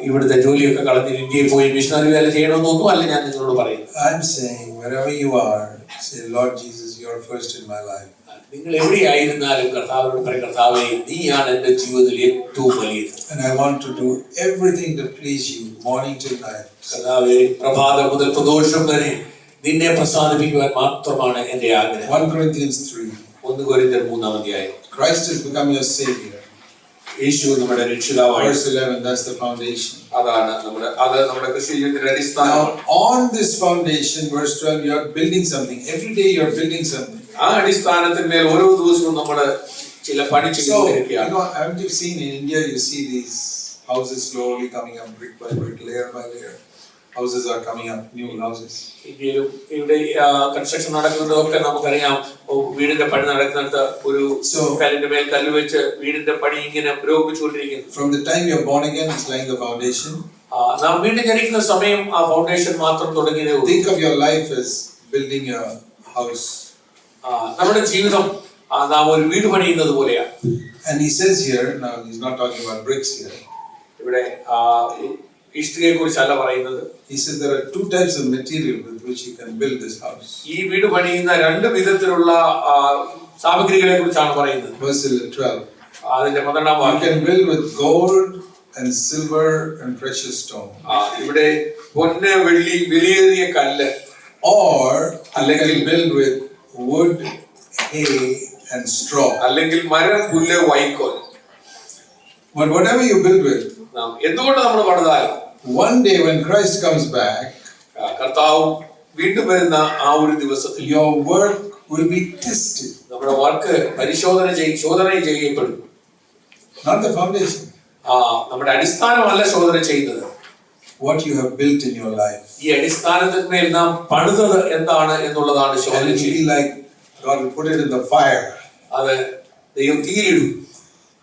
ഇവിടുത്തെ ജോലിയൊക്കെ കളഞ്ഞ് ഇന്ത്യയിൽ പോയി മിഷണറി വേല ചെയ്യണമെന്നൊന്നും അല്ല ഞാൻ നിങ്ങളോട് പറയുന്നത്. I'm saying wherever you are, say, Lord Jesus, you are first in my life. നിങ്ങൾ എവിടെയായിരുന്നാലും കർത്താവിനോട് പറയും, കർത്താവേ നീയാണ് എന്റെ ജീവിതത്തിൽ ഏറ്റവും വലിയത്. And I want to do everything to please you, morning till night. കർത്താവേ പ്രഭാതം മുതൽ പ്രദോഷം വരെ നിന്നെ പ്രസാദിപ്പിക്കുവാൻ മാത്രമാണ് എന്റെ ആഗ്രഹം. 1 Corinthians 3. 1 കൊരിന്ത്യർ 3-ാം അധ്യായം. Christ has become your savior. യേശു നമ്മുടെ രക്ഷിതാവാണ്. Verse 11, that's the foundation. അതാണ് നമ്മുടെ ക്രിസ്തീയ ജീവിതത്തിന്റെ അടിസ്ഥാനം. Now on this foundation, verse 12, you are building something. Every day you are building something. ആ അടിസ്ഥാനത്തിന്മേൽ ഓരോ ദിവസവും നമ്മൾ ചില പണി ചെയ്തുകൊണ്ടിരിക്കുകയാണ്. Haven't you seen in India, you see these houses slowly coming up, brick by brick, layer by layer. Houses are coming up, new houses. ഇന്ത്യയിലും ഇവിടെ കൺസ്ട്രക്ഷൻ നടക്കുന്നതൊക്കെ നമുക്കറിയാം. വീടിന്റെ പണി നടക്കുന്നിടത്ത് ഒരു കല്ലിന്റെ മേൽ കല്ല് വെച്ച് വീടിന്റെ പണി ഇങ്ങനെ പുരോഗമിച്ചുകൊണ്ടിരിക്കുന്നു. From the time you are born again, it's laying the foundation. നാം വീണ്ടും ജനിക്കുന്ന സമയം ആ ഫൗണ്ടേഷൻ മാത്രം തുടങ്ങിയതേ ഉള്ളൂ. Think of your life as building a house. നമ്മുടെ ജീവിതം നാം ഒരു വീട് പണിയുന്നത് പോലെയാണ്. And he says here, now he's not talking about bricks here. ഇവിടെ ഇഷ്ടികയെ കുറിച്ചല്ല പറയുന്നത്. He says there are two types of material with which you can build this house. ഈ വീട് പണിയുന്ന രണ്ട് വിധത്തിലുള്ള സാമഗ്രികളെ കുറിച്ചാണ് പറയുന്നത്. Verse 12. അതിന്റെ 12-ാം വാക്യം. You can build with gold and silver and precious stone. ഇവിടെ പൊന്ന്, വെള്ളി, വിലയേറിയ കല്ല്, or you can build with wood, hay and straw. അല്ലെങ്കിൽ മരം, പുല്ല്, വൈക്കോൽ. But whatever you build with, എന്തുകൊണ്ട് നമ്മൾ പണിതാലും one day when Christ comes back, കർത്താവ് വീണ്ടും വരുന്ന ആ ഒരു ദിവസത്തിൽ your work will be tested. നമ്മുടെ വർക്ക് ശോധന ചെയ്യപ്പെടും. Not the foundation. നമ്മുടെ അടിസ്ഥാനമല്ല ശോധന ചെയ്യുന്നത്, what you have built in your life. ഈ അടിസ്ഥാനത്തിന്മേൽ നാം പണിതത് എന്താണ് എന്നുള്ളതാണ് ശോധന ചെയ്യുന്നത്. Like God will put it in the fire. അത് ദൈവം തീയിലിടും.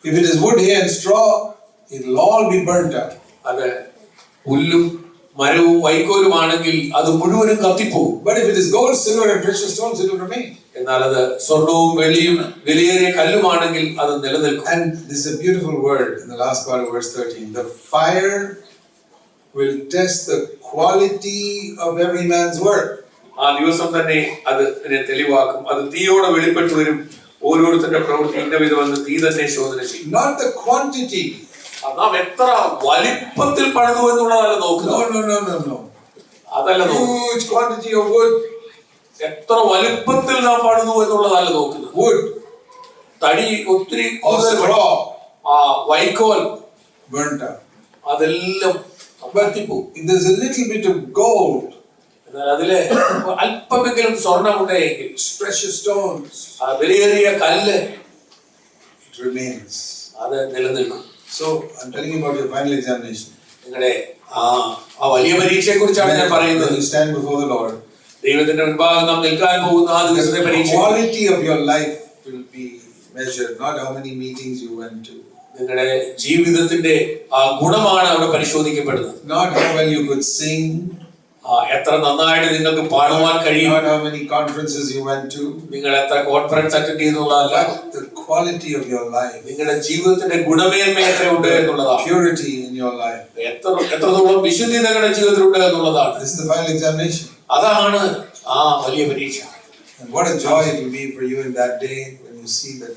If it is wood, hay and straw, it will all be burnt up. അത് പുല്ലും മരവും വൈക്കോലുമാണെങ്കിൽ അത് മുഴുവനും കത്തിപ്പോകും. But if it is gold, silver and precious stones, it will remain. എന്നാൽ അത് സ്വർണവും വെള്ളിയും വിലയേറിയ കല്ലുമാണെങ്കിൽ അത് നിലനിൽക്കും. And this is a beautiful word in the last part of verse 13. The fire will test the quality of every man's work. ആ ദിവസം തന്നെ അത് തെളിവാക്കും. അത് തീയോടെ വെളിപ്പെട്ടു വരും. ഓരോരുത്തരുടെ പ്രവൃത്തി ഇന്ന വിധമെന്ന് തീ തന്നെ ശോധന ചെയ്യും. Not the quantity. നാം എത്ര വലിപ്പത്തിൽ പണിതു എന്നുള്ളതല്ല നോക്കുന്നത്. No. അതല്ല നോക്കുന്നത്. Huge quantity of wood. എത്ര വലിപ്പത്തിൽ നാം പണിതു എന്നുള്ളതല്ല നോക്കുന്നത്. Wood. തടി ഒത്തിരി, straw. വൈക്കോൽ burnt up. അതെല്ലാം കത്തിപ്പോകും. If there's a little bit of gold, എന്നാൽ അതില് അല്പമെങ്കിലും സ്വർണ്ണമുണ്ടെങ്കിൽ, precious stones, വിലയേറിയ കല്ല്, it remains. അത് നിലനിൽക്കും. So I'm telling you about your final examination. നിങ്ങളുടെ ആ വലിയ പരീക്ഷയെ കുറിച്ചാണ് ഞാൻ പറയുന്നത്. When you stand before the Lord, ദൈവത്തിന്റെ മുൻപാകെ നാം നിൽക്കാൻ പോകുന്ന ആ ദിവസത്തെ പരീക്ഷ. The quality of your life will be measured, not how many meetings you went to. നിങ്ങളുടെ ജീവിതത്തിന്റെ ഗുണമാണ് അവിടെ പരിശോധിക്കപ്പെടുന്നത്. Not how well you could sing. എത്ര നന്നായിട്ട് നിങ്ങൾക്ക് പാടുവാൻ കഴിയും. Not how many conferences you went to. നിങ്ങൾ എത്ര കോൺഫറൻസ് അറ്റൻഡ് ചെയ്യുന്നുള്ളതല്ല. The quality of your life. നിങ്ങളുടെ ജീവിതത്തിന്റെ ഗുണമേന്മ എത്രയുണ്ട് എന്നുള്ളതാണ്. Purity in your life. എത്രത്തോളം വിശുദ്ധി നിങ്ങളുടെ ജീവിതത്തിലുണ്ട് എന്നുള്ളതാണ്. This is the final examination. അതാണ് ആ വലിയ പരീക്ഷ. And what a joy it will be for you in that day when you see that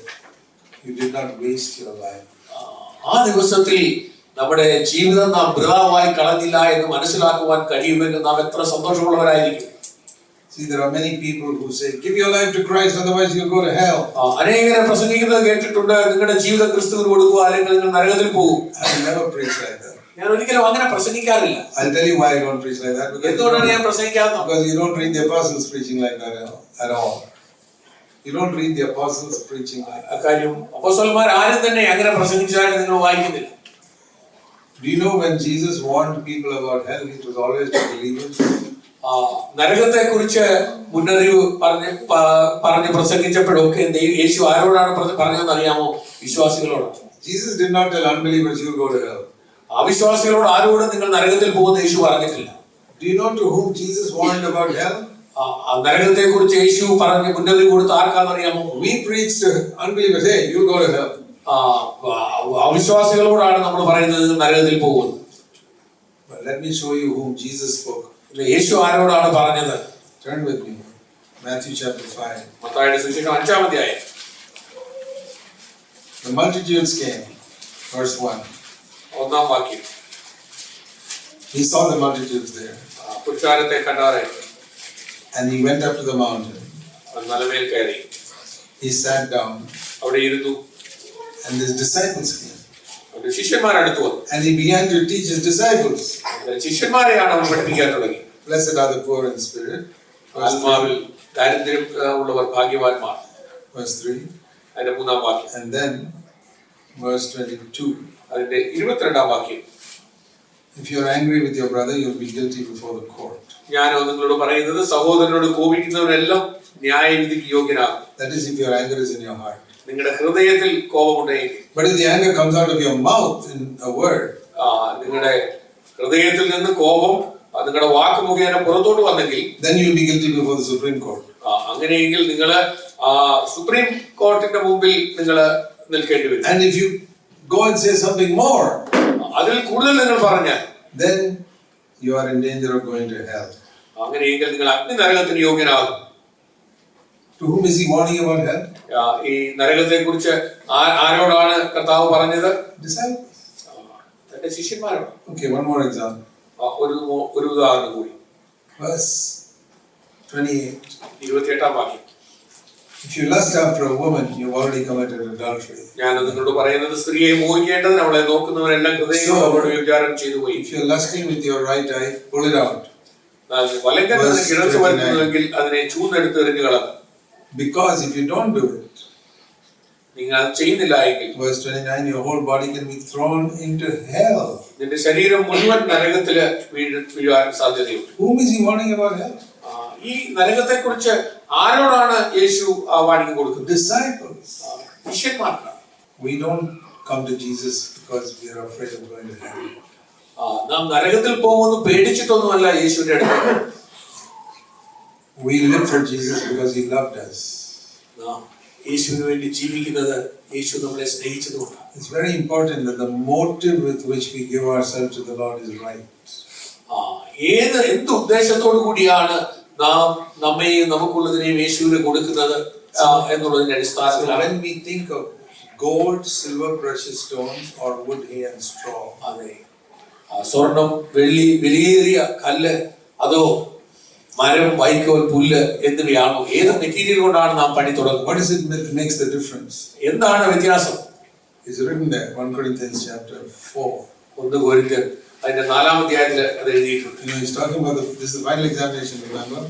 you did not waste your life. ആ ദിവസത്തിൽ നമ്മുടെ ജീവിതം നാം വൃഥാവായി കളഞ്ഞില്ല എന്ന് മനസ്സിലാക്കുവാൻ കഴിയുമെന്ന് നാം എത്ര സന്തോഷമുള്ളവരായിരിക്കും. See, there are many people who say, give your life to Christ, otherwise you'll go to hell. അനേകരെ പ്രസംഗിക്കുന്നത് കേട്ടിട്ടുണ്ട്. നിങ്ങളുടെ ജീവിതം ക്രിസ്തുവിന് കൊടുക്കുക, അല്ലെങ്കിൽ നിങ്ങൾ നരകത്തിൽ പോകും. I never preach like that. ഞാൻ ഒരിക്കലും അങ്ങനെ പ്രസംഗിക്കാറില്ല. I'll tell you why I don't preach like that. എന്തുകൊണ്ടാണ് ഞാൻ പ്രസംഗിക്കാത്തത്? Because you don't read the apostles preaching like that at all. You don't read the apostles preaching like that. അക്കാര്യം അപ്പോസ്തലന്മാർ ആരും തന്നെ അങ്ങനെ പ്രസംഗിച്ചതായിട്ട് നിങ്ങൾ വായിക്കുന്നില്ല. Do you know when Jesus warned people about hell, it was always to believers? നരകത്തെ കുറിച്ച് മുന്നറിവ് പറഞ്ഞ് പ്രസംഗിച്ചപ്പോഴൊക്കെ യേശു ആരോടാണ് പറഞ്ഞതെന്ന് അറിയാമോ? വിശ്വാസികളോടാണ്. Jesus did not tell unbelievers you go to hell. അവിശ്വാസികളോട് ആരോടും നിങ്ങൾ നരകത്തിൽ പോകുന്ന യേശു പറഞ്ഞിട്ടില്ല. Do you know to whom Jesus warned about hell? നരകത്തെ കുറിച്ച് യേശു പറഞ്ഞ് മുന്നറിവ് കൊടുത്ത് ആർക്കാണെന്ന് അറിയാമോ? We preach to unbelievers, hey, you go to hell. അവിശ്വാസികളോടാണ് നമ്മൾ പറയുന്നത് നരകത്തിൽ പോകുന്നത്. But let me show you whom Jesus spoke. യേശു ആരോടാണ് പറഞ്ഞത്? Turn with me. Matthew chapter 5. മത്തായിയുടെ സുവിശേഷം 5-ാം അധ്യായം. The multitudes came. Verse 1. 1-ാം വാക്യം. He saw the multitudes there. പുരുഷാരത്തെ കണ്ടാറെ. And he went up to the mountain. മലമേൽ കയറി. He sat down. അവിടെ ഇരുന്നു. And his disciples came. അവന്റെ ശിഷ്യന്മാർ അടുത്ത് വന്നു. And he began to teach his disciples. ശിഷ്യന്മാരെയാണ് അവൻ പഠിപ്പിക്കാൻ തുടങ്ങി. Blessed are the poor in spirit. ആത്മാവിൽ ദാരിദ്ര്യം ഉള്ളവർ ഭാഗ്യവാന്മാർ. Verse 3. അതിന്റെ 3-ാം വാക്യം. And then verse 22. അതിന്റെ 22-ാം വാക്യം. If you are angry with your brother, you will be guilty before the court. ഞാൻ നിങ്ങളോട് പറയുന്നത്, സഹോദരനോട് കോപിക്കുന്നവരെല്ലാം ന്യായവിധിക്ക് യോഗ്യനാകും. That is, if your anger is in your heart. നിങ്ങളുടെ ഹൃദയത്തിൽ കോപമുണ്ടെങ്കിൽ. But if the anger comes out of your mouth in a word, നിങ്ങളുടെ ഹൃദയത്തിൽ നിന്ന് കോപം നിങ്ങളുടെ വാക്ക് മുഖേന പുറത്തോട്ട് വന്നെങ്കിൽ, then you will be guilty before the Supreme Court. അങ്ങനെയെങ്കിൽ നിങ്ങൾ സുപ്രീം കോർട്ടിന്റെ മുമ്പിൽ നിങ്ങൾ നിൽക്കേണ്ടി വരും. And if you go and say something more, അതിൽ കൂടുതൽ നിങ്ങൾ പറഞ്ഞാൽ, then you are in danger of going to hell. അങ്ങനെയെങ്കിൽ നിങ്ങൾ അഗ്നി നരകത്തിന് യോഗ്യനാകും. To whom is he warning about hell? ഈ നരകത്തെ കുറിച്ച് ആരോടാണ് കർത്താവ് പറഞ്ഞത്? Disciples. തന്റെ ശിഷ്യന്മാരോട്. Okay, one more example. ഒരു ഉദാഹരണം കൂടി. Verse 28. 28-ാം വാക്യം. If you lust after a woman, you've already committed adultery. ഞാൻ നിങ്ങളോട് പറയുന്നത്, സ്ത്രീയെ മോഹിക്കേണ്ടതിന് അവളെ നോക്കുന്നവരെല്ലാം ഹൃദയം അവളോട് വിചാരം ചെയ്തു പോയി. If you're lusting with your right eye, pull it out. വലങ്കണ്ണിന് കിടച്ചു വരുന്നുവെങ്കിൽ അതിനെ ചൂന്നെടുത്ത് എറിഞ്ഞു കളഞ്ഞു. Because if you don't do it, നിങ്ങൾ അത് ചെയ്യുന്നില്ല എങ്കിൽ, verse 29, your whole body can be thrown into hell. നിന്റെ ശരീരം മുഴുവൻ നരകത്തില് വീഴാൻ സാധ്യതയുണ്ട്. Whom is he warning about hell? ഈ നരകത്തെ കുറിച്ച് ആരോടാണ് യേശു വാണിംഗ് കൊടുക്കുന്നത്? Disciples. ശിഷ്യന്മാർക്കാണ്. We don't come to Jesus because we are afraid of going to hell. നാം നരകത്തിൽ പോകുമെന്ന് പേടിച്ചിട്ടൊന്നുമല്ല യേശുവിന്റെ അടുത്ത്. We live for Jesus because he loved us. നാം യേശുവിന് വേണ്ടി ജീവിക്കുന്നത് യേശു നമ്മളെ സ്നേഹിച്ചതുകൊണ്ടാണ്. It's very important that the motive with which we give ourselves to the Lord is right. എന്ത് ഉദ്ദേശത്തോടു കൂടിയാണ് നാം നമ്മെയും നമുക്കുള്ളതിനെയും യേശുവിന് കൊടുക്കുന്നത് എന്നുള്ളതിന്റെ അടിസ്ഥാനത്തിലാണ്. When we think of gold, silver, precious stones, or wood, hay and straw. അതെ, സ്വർണം, വെള്ളി, വിലയേറിയ കല്ല്, അതോ മരം, വൈക്കോൽ, പുല്ല് എന്നിവയാണോ? ഏത് മെറ്റീരിയൽ കൊണ്ടാണ് നാം പണി തുടങ്ങുന്നത്? What is it that makes the difference? എന്താണ് വ്യത്യാസം? It's written there, 1 Corinthians chapter 4. 1 കൊരിന്ത്യർ അതിന്റെ 4-ാം അധ്യായത്തിൽ അത് എഴുതിയിട്ടുണ്ട്. He's talking about this is the final examination, remember?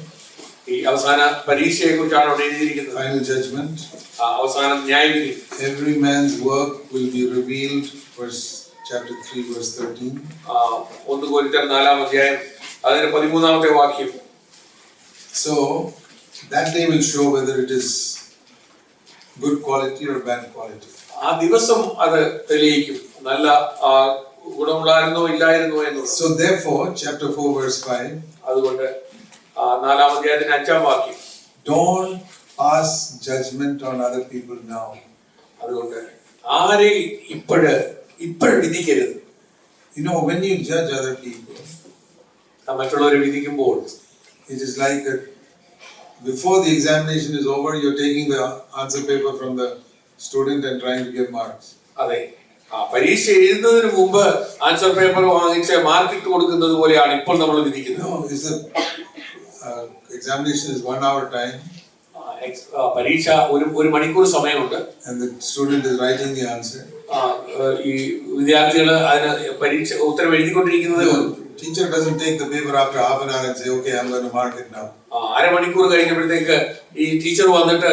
ഈ അവസാന പരീക്ഷയെ കുറിച്ചാണ് അവിടെ എഴുതിയിരിക്കുന്നത്. Final judgment. അവസാനം ന്യായവിധി. Every man's work will be revealed, chapter 3, verse 13. 1 കൊരിന്ത്യർ 4-ാം അധ്യായം അതിന്റെ 13-ാമത്തെ വാക്യം. So that day will show whether it is good quality or bad quality. ആ ദിവസം അത് തെളിയിക്കും നല്ല ഗുണമുള്ളായിരുന്നോ ഇല്ലായിരുന്നോ എന്ന്. So therefore, chapter 4, verse 5. അതുകൊണ്ട് 4-ാം അധ്യായത്തിന്റെ 5-ാം വാക്യം. Don't pass judgment on other people now. അതുകൊണ്ട് ആരെയും ഇപ്പോൾ വിധിക്കരുത്. You know, when you judge other people, മറ്റുള്ളവരെ വിധിക്കുമ്പോൾ, it is like before the examination is over, you're taking the answer paper from the student and trying to get marks. അതെ, പരീക്ഷ എഴുതുന്നതിന് മുമ്പ് ആൻസർ പേപ്പർ വാങ്ങിച്ച് മാർക്ക് ഇട്ട് കൊടുക്കുന്നത് പോലെയാണ് ഇപ്പോൾ നമ്മൾ വിധിക്കുന്നത്. No, examination is 1 hour time. പരീക്ഷ ഒരു മണിക്കൂർ സമയമുണ്ട്. And the student is writing the answer. ഈ വിദ്യാർത്ഥികൾ അതിന് പരീക്ഷ ഉത്തരം എഴുതിക്കൊണ്ടിരിക്കുന്നത്. Teacher doesn't take the paper after half an hour and say, okay, I'm going to mark it now. അരമണിക്കൂർ കഴിഞ്ഞപ്പോഴത്തേക്ക് ഈ ടീച്ചർ വന്നിട്ട്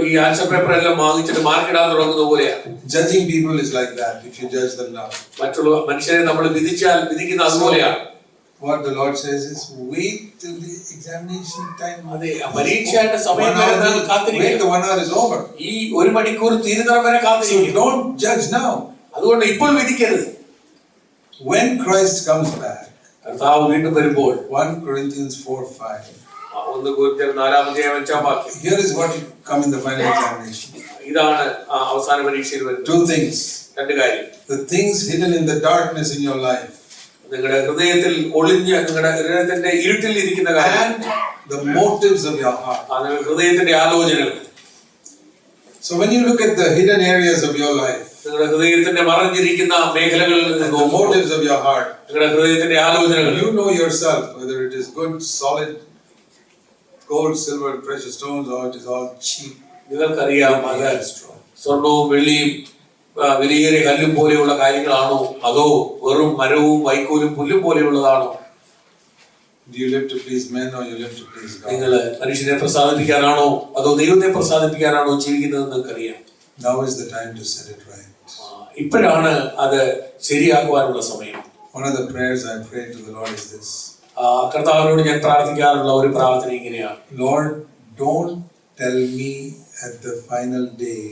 ഈ ആൻസർ പേപ്പർ എല്ലാം വാങ്ങിച്ചിട്ട് മാർക്ക് ഇടാൻ തുടങ്ങുന്നത് പോലെയാണ്. Judging people is like that. If you judge them now, മറ്റുള്ള മനുഷ്യരെ നമ്മൾ വിധിക്കുന്ന അതുപോലെയാണ്. What the Lord says is, wait till the examination time. അതെ, പരീക്ഷയുടെ സമയം വരെ കാത്തിരിക്കുക. Wait, the 1 hour is over. ഈ ഒരു മണിക്കൂർ തീരുന്നവരെ വരെ കാത്തിരിക്കുക. So don't judge now. അതുകൊണ്ട് ഇപ്പോൾ വിധിക്കരുത്. When Christ comes back, കർത്താവ് വീണ്ടും വരുമ്പോൾ, 1 Corinthians 4:5. 1 കൊരിന്ത്യർ 4-ാം അധ്യായം 5-ാം വാക്യം. Here is what will come in the final examination. ഇതാണ് അവസാന പരീക്ഷയിൽ വരുന്നത്. Two things. രണ്ട് കാര്യം. The things hidden in the darkness in your life. നിങ്ങളുടെ ഹൃദയത്തിൽ ഒളിഞ്ഞ് നിങ്ങളുടെ ഹൃദയത്തിന്റെ ഇരുട്ടിൽ ഇരിക്കുന്ന കാര്യം. And the motives of your heart. ഹൃദയത്തിന്റെ ആലോചനകൾ. So when you look at the hidden areas of your life, നിങ്ങളുടെ ഹൃദയത്തിന്റെ മറഞ്ഞിരിക്കുന്ന മേഖലകളിൽ and the motives of your heart, നിങ്ങളുടെ ഹൃദയത്തിന്റെ ആലോചനകൾ, you know yourself whether it is good, solid gold, silver, precious stones, or it is all cheap. നിങ്ങൾക്കറിയാം അത് സ്വർണവും വെള്ളിയും വിലയേറിയ കല്ലും പോലെയുള്ള കാര്യങ്ങളാണോ അതോ വെറും മരവും വൈക്കോലും പുല്ലും പോലെയുള്ളതാണോ? Do you live to please men or you live to please God? നിങ്ങൾ മനുഷ്യനെ പ്രസാദിപ്പിക്കാനാണോ അതോ ദൈവത്തെ പ്രസാദിപ്പിക്കാനാണോ ജീവിക്കുന്നതെന്ന് നിങ്ങൾക്കറിയാം. Now is the time to set it right. ഇപ്പോഴാണ് അത് ശരിയാക്കുവാനുള്ള സമയം. One of the prayers I prayed to the Lord is this. കർത്താവിനോട് ഞാൻ പ്രാർത്ഥിക്കാറുള്ള ഒരു പ്രാർത്ഥന ഇങ്ങനെയാണ്: Lord, don't tell me at the final day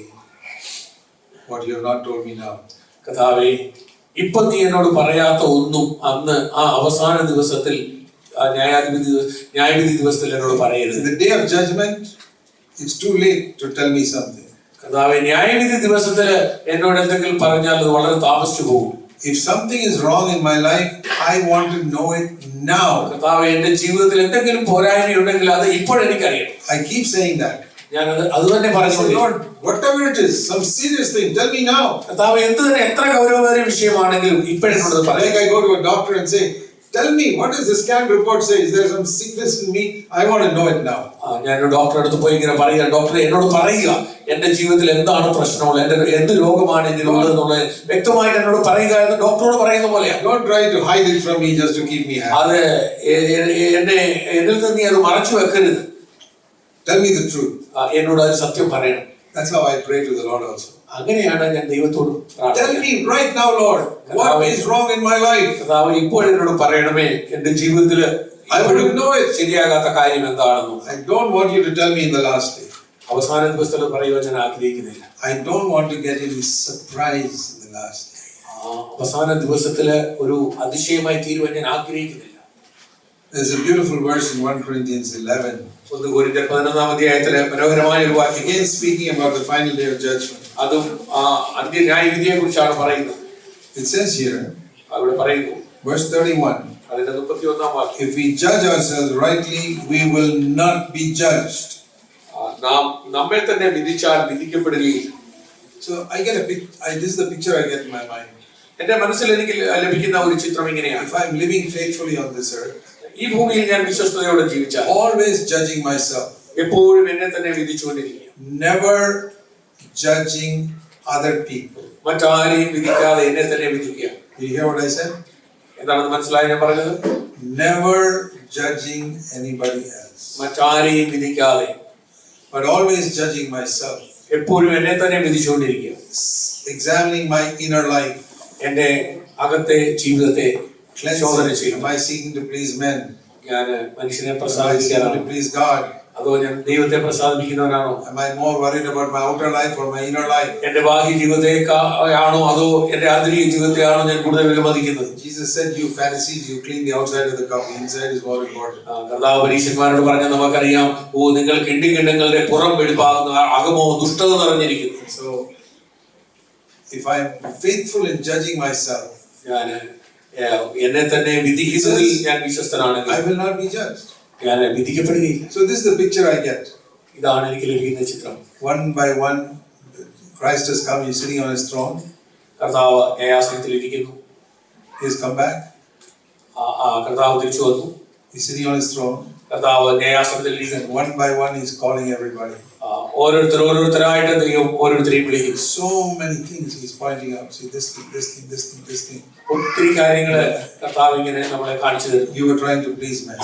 what you have not told me now. കർത്താവേ, ഇപ്പൊ നീ എന്നോട് പറയാത്ത ഒന്നും അന്ന് ആ അവസാന ദിവസത്തിൽ ന്യായവിധി ദിവസത്തിൽ എന്നോട് പറയരുത്. In the day of judgment, it's too late to tell me something. കർത്താവേ, ന്യായവിധി ദിവസത്തിൽ എന്നോട് എന്തെങ്കിലും പറഞ്ഞാൽ അത് വളരെ താമസിച്ചു പോകും. If something is wrong in my life, I want to know it now. കർത്താവേ, എന്റെ ജീവിതത്തിൽ എന്തെങ്കിലും പോരായ്മയുണ്ടെങ്കിൽ അത് ഇപ്പോഴെനിക്കറിയാം. I keep saying that. ഞാനത് അത് തന്നെ പറഞ്ഞു. Lord, whatever it is, some serious thing, tell me now. കർത്താവേ, എന്ത് തന്നെ എത്ര ഗൗരവമേറിയ വിഷയമാണെങ്കിലും ഇപ്പോഴെന്നോട് പറയാം. Like I go to a doctor and say, tell me, what does the scan report say? Is there some sickness in me? I want to know it now. ഞാൻ ഡോക്ടറെ അടുത്ത് പോയി ഇങ്ങനെ പറയുക, ഡോക്ടറെ എന്നോട് പറയുക എന്റെ ജീവിതത്തിൽ എന്താണ് പ്രശ്നമുള്ളത്, എന്റെ എന്ത് രോഗമാണ് എന്നിലുള്ളത് എന്നുള്ളത് വ്യക്തമായിട്ട് എന്നോട് പറയുക എന്ന് ഡോക്ടറോട് പറയുന്ന പോലെയാണ്. Don't try to hide it from me just to keep me happy. അത് എന്നിൽ നിന്ന് നീ അത് മറച്ചു വെക്കരുത്. Tell me the truth. എന്നോട് അത് സത്യം പറയണം. That's how I pray to the Lord also. അങ്ങനെയാണ് ഞാൻ ദൈവത്തോട് Tell me right now, Lord, what is wrong in my life? കർത്താവേ, ഇപ്പോൾ എന്നോട് പറയണമേ എന്റെ ജീവിതത്തിൽ I want to know it. ശരിയാകാത്ത കാര്യം എന്താണെന്നും. I don't want you to tell me in the last day. അവസാന ദിവസത്തിൽ പറയുവാൻ ഞാൻ ആഗ്രഹിക്കുന്നില്ല. I don't want to get any surprise in the last day. അവസാന ദിവസത്തില് ഒരു അതിശയമായി തീരുവാൻ ഞാൻ ആഗ്രഹിക്കുന്നില്ല. There's a beautiful verse in 1 Corinthians 11. 1 കൊരിന്ത്യർ 11-ാം അധ്യായത്തിലെ മനോഹരമായ ഒരു വാക്യം. Again speaking about the final day of judgment. അതും അന്ത്യന്യായവിധിയെ കുറിച്ചാണ് പറയുന്നത്. It says here, അവിടെ പറയുന്നു, verse 31. അതിന്റെ 31-ാം വാക്യം. If we judge ourselves rightly, we will not be judged. നാം നമ്മെ തന്നെ വിധിച്ചാൽ വിധിക്കപ്പെടുകയില്ല. So this is the picture I get in my mind. എന്റെ മനസ്സിൽ എനിക്ക് ലഭിക്കുന്ന ഒരു ചിത്രം ഇങ്ങനെയാണ്: If I'm living faithfully on this earth, ഈ ഭൂമിയിൽ ഞാൻ വിശ്വസ്തയോടെ ജീവിച്ചാൽ, always judging myself, എപ്പോഴും എന്നെ തന്നെ വിധിച്ചുകൊണ്ടിരിക്കുക, never judging other people. മറ്റാരെയും വിധിക്കാതെ എന്നെ തന്നെ വിധിക്കുക. You hear what I said? എന്താണെന്ന് മനസ്സിലായി ഞാൻ പറഞ്ഞത്? Never judging anybody else, മറ്റാരെയും വിധിക്കാതെ, but always judging myself, എപ്പോഴും എന്നെ തന്നെ വിധിച്ചുകൊണ്ടിരിക്കുക, examining my inner life. എന്റെ അകത്തെ ജീവിതത്തെ ശോധന Cleansing. ചെയ്യും. Am I seeking to please men? ഞാൻ മനുഷ്യനെ Am I seeking പ്രസാദിക്കാനാണോ to please God? അതോ ഞാൻ ദൈവത്തെ പ്രസാദിപ്പിക്കുന്നവനാണോ? Am I more worried about my outer life or my inner life? എന്റെ ബാഹ്യ ജീവിതത്തെയാണോ അതോ എന്റെ ആന്തരിക ജീവിതത്തെയാണോ ഞാൻ കൂടുതൽ വിലമതിക്കുന്നത്? Jesus said, you Pharisees, you clean the outside of the cup, the inside is more important. കർത്താവ് പരീശന്മാരോട് പറഞ്ഞ നമുക്കറിയാം, നിങ്ങൾ കിണ്ടികിണ്ടങ്ങളുടെ പുറം വെടിപ്പാകുന്ന അകമോ ദുഷ്ടത നിറഞ്ഞിരിക്കുന്നു. So, if I am faithful in judging myself, ഞാൻ എന്നെ തന്നെ വിധിക്കുന്നതിൽ ഞാൻ വിശ്വസ്തനാണെങ്കിൽ I will not be judged. ഞാൻ വിധിക്കപ്പെടുകയില്ല. So this is the picture I get. ഇതാണ് എനിക്ക് ലഭിക്കുന്ന ചിത്രം. One by one, Christ has come, he's sitting on his throne. കർത്താവ് ന്യായാസനത്തിൽ ഇരിക്കുന്നു. He has come back. കർത്താവ് തിരിച്ചു വന്നു. He's sitting on his throne. കർത്താവ് ന്യായാസനത്തിൽ ഇരിക്കുന്നു. And one by one, he's calling everybody. ഓരോരുത്തരായിട്ട് ദൈവം ഓരോരുത്തരെയും വിളിക്കുന്നു. So many things he's pointing out. See this thing, this thing, this thing, this thing. ഒത്തിരി കാര്യങ്ങള് കർത്താവ് ഇങ്ങനെ നമ്മളെ കാണിച്ചു തരുന്നു. You were trying to please men.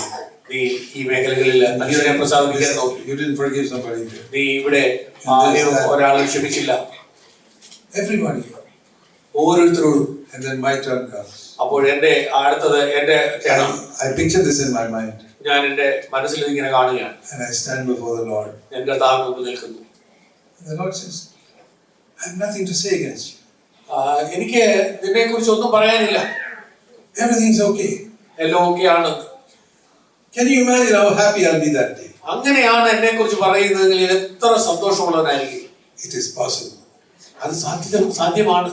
നീ ഈ മേഖലകളിൽ മനുഷ്യരെ പ്രസാദിപ്പിക്കാൻ നോക്കി. You didn't forgive somebody. നീ ഇവിടെ ഒരാളെ ക്ഷമിച്ചില്ല. Everybody. ഓരോരുത്തരോടും. And then my turn comes. അപ്പോൾ എന്റെ അടുത്തത് എന്റെ ക്ഷണം. I picture this in my mind. ഞാൻ എന്റെ മനസ്സിൽ ഇങ്ങനെ കാണുകയാണ്. And I stand before the Lord. ഞാൻ കർത്താവിന് മുമ്പിൽ നിൽക്കുന്നു. And the Lord says, I have nothing to say against you. എനിക്ക് നിന്നെ കുറിച്ച് ഒന്നും പറയാനില്ല. Everything's okay. എല്ലാം ഓക്കെയാണ്. Can you imagine how happy I'll be that day? അങ്ങനെയാണ് എന്നെ കുറിച്ച് പറയുന്നതെങ്കിൽ എത്ര സന്തോഷമുള്ളവനായിരിക്കും. It is possible. അത് സാധ്യമാണ്.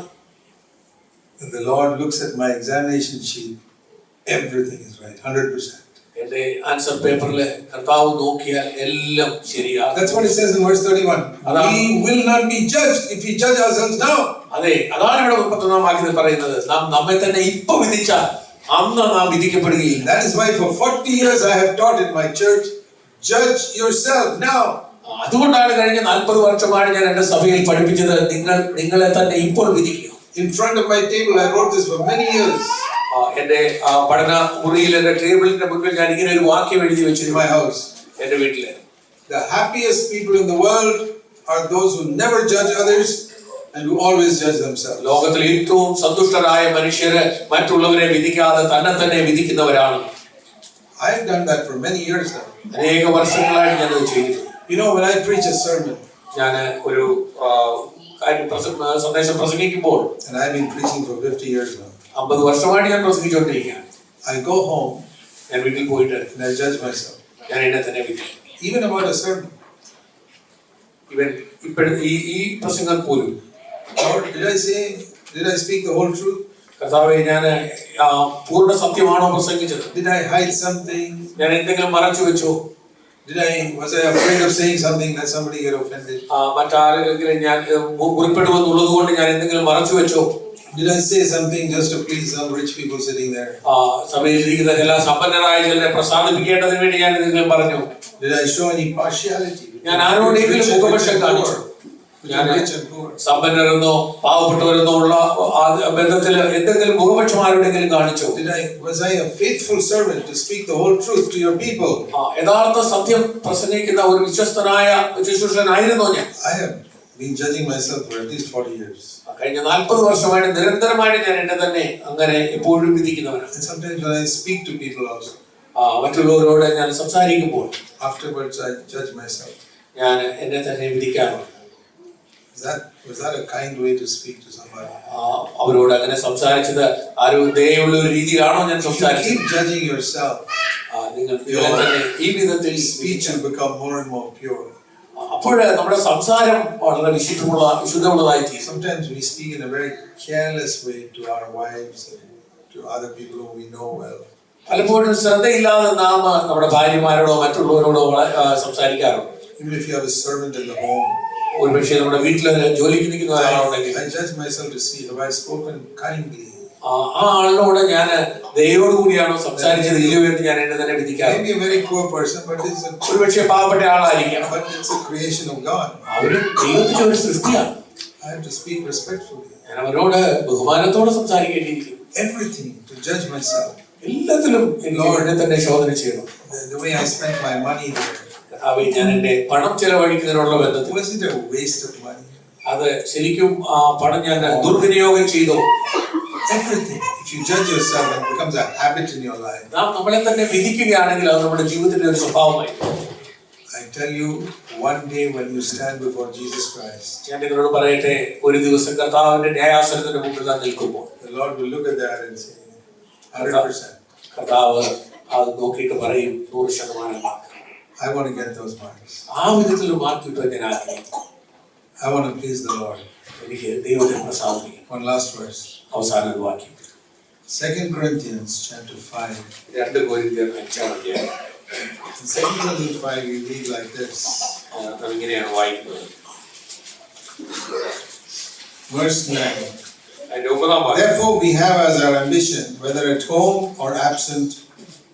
When the Lord looks at my examination sheet, everything is right, 100%. എന്റെ ആൻസർ പേപ്പറിലെ കർത്താവ് നോക്കിയാൽ എല്ലാം ശരിയാണ്. That's what it says in verse 31. We will not be judged if we judge ourselves now. അതെ, അതാണ് ഇവിടെ 31-ാം വാക്യത്തിൽ പറയുന്നത്. നാം നമ്മെ തന്നെ ഇപ്പൊ വിധിച്ചാൽ അന്ന് നാം വിധിക്കപ്പെടുകയില്ല. That is why for 40 years I have taught in my church, judge yourself now. അതുകൊണ്ടാണ് കഴിഞ്ഞ 40 വർഷമായി ഞാൻ എന്റെ സഭയിൽ പഠിപ്പിച്ചത്, നിങ്ങളെ തന്നെ ഇപ്പോൾ വിധിക്കുക. In front of my table I wrote this for many years. എന്റെ പഠന മുറിയിൽ എന്റെ ടേബിളിന്റെ മുന്നിൽ ഞാൻ ഇങ്ങനെ ഒരു വാക്യം എഴുതി വെച്ചിരുന്നു. My house. എന്റെ വീട്ടില്. The happiest people in the world are those who never judge others and who always judge themselves. ലോകത്തിൽ ഏറ്റവും സന്തുഷ്ടരായ മനുഷ്യര് മറ്റുള്ളവരെ വിധിക്കാതെ തന്നെ വിധിക്കുന്നവരാണ്. I have done that for many years now. അനേക വർഷങ്ങളായി ഞാൻ അത് ചെയ്തു. You know, when I preach a sermon, ഞാൻ ഒരു സന്ദേശം പ്രസംഗിക്കുമ്പോൾ, and I've been preaching for 50 years now, 50 വർഷമായിട്ട് ഞാൻ പ്രസംഗിച്ചുകൊണ്ടിരിക്കുകയാണ്. I go home ഞാൻ വീട്ടിൽ പോയിട്ട് and I judge myself. ഞാൻ എന്നെ തന്നെ വിധിക്കും. Even about a sermon. ഈ പ്രസംഗം പോലും, Lord, did I speak the whole truth? കർത്താവേ, ഞാൻ പൂർണ്ണ സത്യമാണോ പ്രസംഗിച്ചത്? Did I hide something? ഞാൻ എന്തെങ്കിലും മറച്ചു വെച്ചോ? Was I afraid of saying something that somebody get offended? മറ്റാരെങ്കിലും ഞാൻ മുറിപ്പെടുമെന്നുള്ളത് കൊണ്ട് ഞാൻ എന്തെങ്കിലും മറച്ചു വെച്ചോ? Did I say something just to please some rich people sitting there? സഭയിലിരിക്കുന്ന ചില സമ്പന്നരായ ചിലരെ പ്രസാദിപ്പിക്കേണ്ടതിന് വേണ്ടി ഞാൻ എന്തെങ്കിലും പറഞ്ഞു? Did I show any partiality? ഞാൻ ആരോടെങ്കിലും മുഖപക്ഷം കാണിച്ചു? ഞാൻ സമ്പന്നരെന്നോ പാവപ്പെട്ടവരെന്നോ ഉള്ള ബന്ധത്തിൽ എന്തെങ്കിലും മുഖപക്ഷം ആരോടെങ്കിലും കാണിച്ചോ? Was I a faithful servant to speak the whole truth to your people? യഥാർത്ഥ സത്യം പ്രസംഗിക്കുന്ന ഒരു വിശ്വസ്തനായ ശുശ്രൂഷകനായിരുന്നോ ഞാൻ? I have been judging myself for at least 40 years. കഴിഞ്ഞ 40 വർഷമായിട്ട് നിരന്തരമായിട്ട് ഞാൻ എന്നെ തന്നെ അങ്ങനെ എപ്പോഴും വിധിക്കുന്നവനാണ്. And sometimes when I speak to people also, മറ്റുള്ളവരോട് ഞാൻ സംസാരിക്കുമ്പോൾ afterwards I judge myself. ഞാൻ എന്നെ തന്നെ വിധിക്കാറുണ്ട്. Was that a kind way to speak to somebody? അവരോട് അങ്ങനെ സംസാരിച്ചത് ദയുള്ള ഒരു രീതിയിലാണോ ഞാൻ സംസാരിച്ചത്? Keep judging yourself. നിങ്ങൾ തന്നെ ഈ വിധത്തിൽ speech will become more and more pure. അപ്പോൾ നമ്മുടെ സംസാരം വളരെ വിശുദ്ധമുള്ളതായി തീരും. Sometimes we speak in a very careless way to our wives and to other people whom we know well. പലപ്പോഴും ശ്രദ്ധയില്ലാതെ നാം നമ്മുടെ ഭാര്യമാരോടോ മറ്റുള്ളവരോടോ സംസാരിക്കാറുണ്ട്. Even if you have a servant in the home, ഒരു പക്ഷേ നമ്മുടെ വീട്ടിൽ ജോലിക്ക് നിൽക്കുന്ന ഒരാളുണ്ടെങ്കിൽ I judge myself to see have I spoken kindly. ആ ആളിനോട് ഞാൻ ദയോട് കൂടിയാണോ സംസാരിച്ചത് ഇല്ലയോ എന്ന് ഞാൻ എന്നെ തന്നെ വിധിക്കാറ്. Maybe a very poor person, but ഒരു പക്ഷേ പാവപ്പെട്ട ആളായിരിക്കാം, but it's a creation of God. അവര് ദൈവത്തിന്റെ ഒരു സൃഷ്ടിയാണ്. I have to speak respectfully. ഞാൻ അവരോട് ബഹുമാനത്തോടെ സംസാരിക്കേണ്ടിയിരിക്കും. Everything to judge myself. എല്ലാത്തിലും എന്നെ തന്നെ ശോധന ചെയ്യണം. The way I spent my money there. ഞാൻ എന്റെ പണം ചെലവഴിക്കുന്നതിനുള്ള ബന്ധത്തിൽ Was it a waste of money? അത് ശരിക്കും ആ പണം ഞാൻ ദുർവിനിയോഗം ചെയ്തോ? Everything. If you judge yourself, it becomes a habit in your life. നാം നമ്മളെ തന്നെ വിധിക്കുകയാണെങ്കിൽ അത് നമ്മുടെ ജീവിതത്തിന്റെ ഒരു സ്വഭാവമായി. I tell you, one day when you stand before Jesus Christ, ഞാൻ നിങ്ങളോട് പറയട്ടെ, ഒരു ദിവസം കർത്താവിന്റെ ന്യായാസനത്തിന്റെ മുമ്പിൽ നാം നിൽക്കുമ്പോൾ the Lord will look at that and say, 100%. കർത്താവ് അത് നോക്കിയിട്ട് പറയും 100% mark. I want to get those marks. ആ വിധത്തിൽ മാർക്ക് കിട്ടുവാൻ ഞാൻ ആഗ്രഹിക്കുന്നു. I want to please the Lord. എനിക്ക് ദൈവത്തെ പ്രസാദിപ്പിക്കണം. One last verse. അവസാന ഒരു വാക്യം, 2 Corinthians chapter 5. 2 കൊരിന്ത്യർ 5-ാം അധ്യായം. In 2 Corinthians 5 we read like this. ഇങ്ങനെയാണ് വായിക്കുന്നത്. Verse 9. അതിന്റെ 9-ാം വാക്യം. Therefore we have as our ambition, whether at home or absent,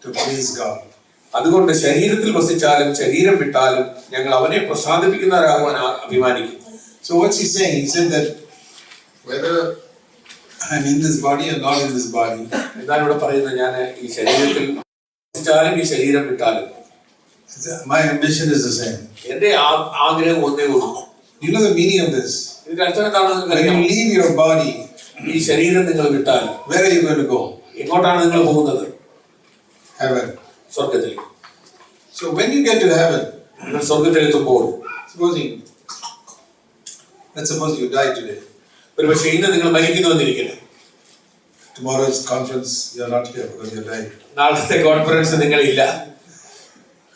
to please God. അതുകൊണ്ട് ശരീരത്തിൽ വസിച്ചാലും ശരീരം വിട്ടാലും ഞങ്ങൾ അവനെ പ്രസാദിപ്പിക്കുന്നവരാകുവാൻ അഭിമാനിക്കുന്നു. So what's he saying? He said that whether I'm in this body or not in this body, എന്താണ് ഇവിടെ പറയുന്നത്? ഞാൻ ഈ ശരീരത്തിൽ വസിച്ചാലും ഈ ശരീരം വിട്ടാലും my ambition is the same. എന്റെ ആഗ്രഹം ഒന്നേ ഉള്ളൂ. You know the meaning of this? ഇതിന്റെ അർത്ഥം എന്താണെന്ന് When you leave your body, ഈ ശരീരം നിങ്ങൾ വിട്ടാൽ where are you going to go? എങ്ങോട്ടാണ് നിങ്ങൾ പോകുന്നത്? Heaven. സ്വർഗത്തിലേക്ക്. So when you get to heaven, നിങ്ങൾ സ്വർഗത്തിലെത്തുമ്പോൾ, let's suppose you die today. ഒരു പക്ഷേ ഇന്ന് നിങ്ങൾ മരിക്കുന്നുവെന്നിരിക്കട്ടെ. Tomorrow's conference, you're not here because you died. നാളത്തെ കോൺഫറൻസ് നിങ്ങളില്ല.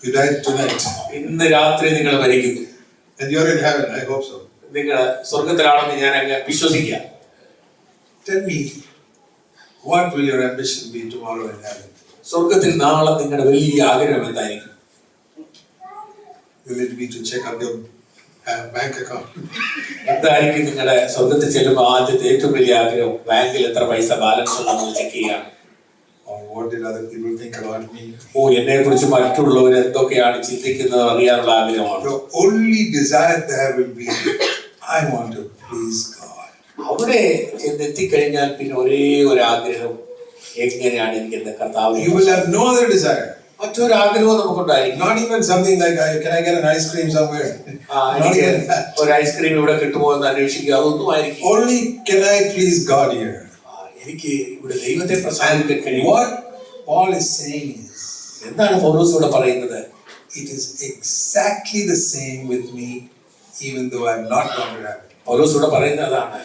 You died tonight. ഇന്ന് രാത്രി നിങ്ങൾ മരിക്കുന്നു. And you're in heaven, I hope so. നിങ്ങൾ സ്വർഗത്തിലാണെന്ന് ഞാൻ അങ്ങ് വിശ്വസിക്കുക. Tell me, what will your ambition be tomorrow in heaven? സ്വർഗത്തിൽ നാളെ നിങ്ങളുടെ വലിയ ആഗ്രഹം എന്തായിരിക്കും? Will it be to check out your bank account? എന്തായിരിക്കും നിങ്ങളുടെ സ്വർഗത്തിൽ ചെല്ലുമ്പോൾ ആദ്യത്തെ ഏറ്റവും വലിയ ആഗ്രഹം? ബാങ്കിൽ എത്ര പൈസ ബാലൻസ് ഉണ്ടെന്ന് ചെക്ക് ചെയ്യാം. Or what did other people think about me? എന്നെ കുറിച്ച് മറ്റുള്ളവർ എന്തൊക്കെയാണ് ചിന്തിക്കുന്നത് അറിയാനുള്ള ആഗ്രഹമാണ്. The only desire there will be, I want to please God. അവിടെ ചെന്നെത്തിക്കഴിഞ്ഞാൽ പിന്നെ ഒരേ ഒരു ആഗ്രഹം, എങ്ങനെയാണ് എനിക്ക് എന്റെ കർത്താവിനെ. You will have no other desire. മറ്റൊരു ആഗ്രഹവും നമുക്കുണ്ടായിരിക്കും. Not even something like, can I get an ice cream somewhere? Not even that. ഒരു ഐസ്ക്രീം ഇവിടെ കിട്ടുമോ എന്ന് അന്വേഷിക്കുക, അതൊന്നും ആയിരിക്കും. Only can I please God here? എനിക്ക് ഇവിടെ ദൈവത്തെ പ്രസാദിക്കാൻ കഴിയും. What Paul is saying is, എന്താണ് പൗലോസ് ഇവിടെ പറയുന്നത്? it is exactly the same with me, even though I am not going to have it. പൗലോസ് ഇവിടെ പറയുന്നത് അതാണ്.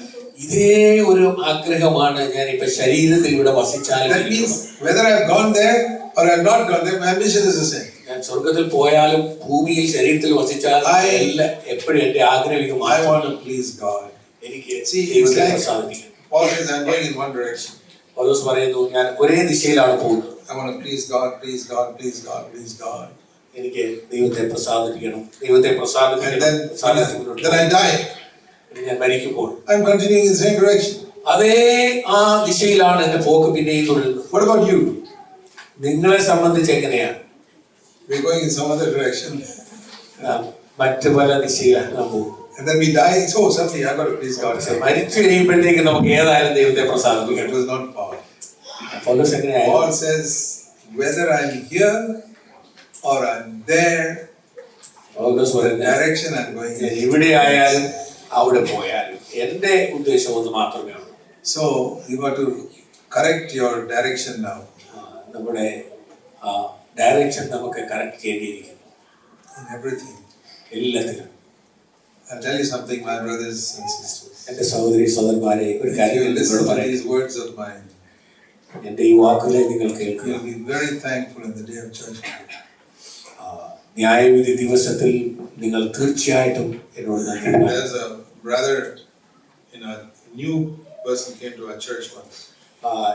ഇതേ ഒരു ആഗ്രഹമാണ് ഞാൻ ഇപ്പൊ ശരീരത്തിൽ ഇവിടെ വസിച്ചാലും. That means whether I have gone there or I have not gone there, my ambition is the same. ഞാൻ സ്വർഗത്തിൽ പോയാലും ഭൂമിയിൽ ശരീരത്തിൽ വസിച്ചാലും എല്ലാം എപ്പോഴും എന്റെ ആഗ്രഹം ഇത് I want to please God. എനിക്ക് See, ദൈവത്തെ പ്രസാദിപ്പിക്കണം. Paul says, I'm going in one direction. പൗലോസ് പറയുന്നു, ഞാൻ ഒരേ ദിശയിലാണ് പോകുന്നത്. I want to please God, please God, please God, please God. എനിക്ക് ദൈവത്തെ പ്രസാദിപ്പിക്കണം, ദൈവത്തെ പ്രസാദിപ്പിക്കണം. And then I die. ഞാൻ മരിക്കുമ്പോൾ I'm continuing in the same direction. അതേ ആ ദിശയിലാണ് എന്റെ പോക്ക് പിന്നെയും തുടരുന്നത്. What about you? നിങ്ങളെ സംബന്ധിച്ച് എങ്ങനെയാണ്? We're going in some other direction. മറ്റു പല ദിശയിലാണ് നാം പോകും. And then we die. So suddenly I've got to please God. മരിച്ചു കഴിയുമ്പോഴത്തേക്ക് നമുക്ക് ഏതായാലും ദൈവത്തെ It പ്രസാദിപ്പിക്കണം. was not Paul. പൗലോസ് എങ്ങനെയായിരുന്നു? Paul says, whether I'm here or I'm there, പൗലോസ് പറയുന്നത്, direction I'm going in. എവിടെ ആയാലും അവിടെ പോയാലും എന്റെ ഉദ്ദേശം ഒന്ന് മാത്രമേ ഉള്ളൂ. So you got to correct your direction now. നമ്മുടെ ഡയറക്ഷൻ നമുക്ക് കറക്റ്റ് ചെയ്യേണ്ടിയിരിക്കുന്നു In everything. എല്ലാത്തിലും. I'll tell you something, my brothers and sisters. എന്റെ സഹോദരി സഹോദരന്മാരെ, ഒരു If കാര്യം you listen നിങ്ങളോട് to പറയാം. these words of mine, എന്റെ ഈ വാക്കുകളെ നിങ്ങൾ കേൾക്കുക. you'll be very thankful in the day of judgment. ന്യായവിധി ദിവസത്തിൽ നിങ്ങൾ തീർച്ചയായിട്ടും എന്നോട് നന്ദി പറയണം. There's a brother, a new person came to our church once.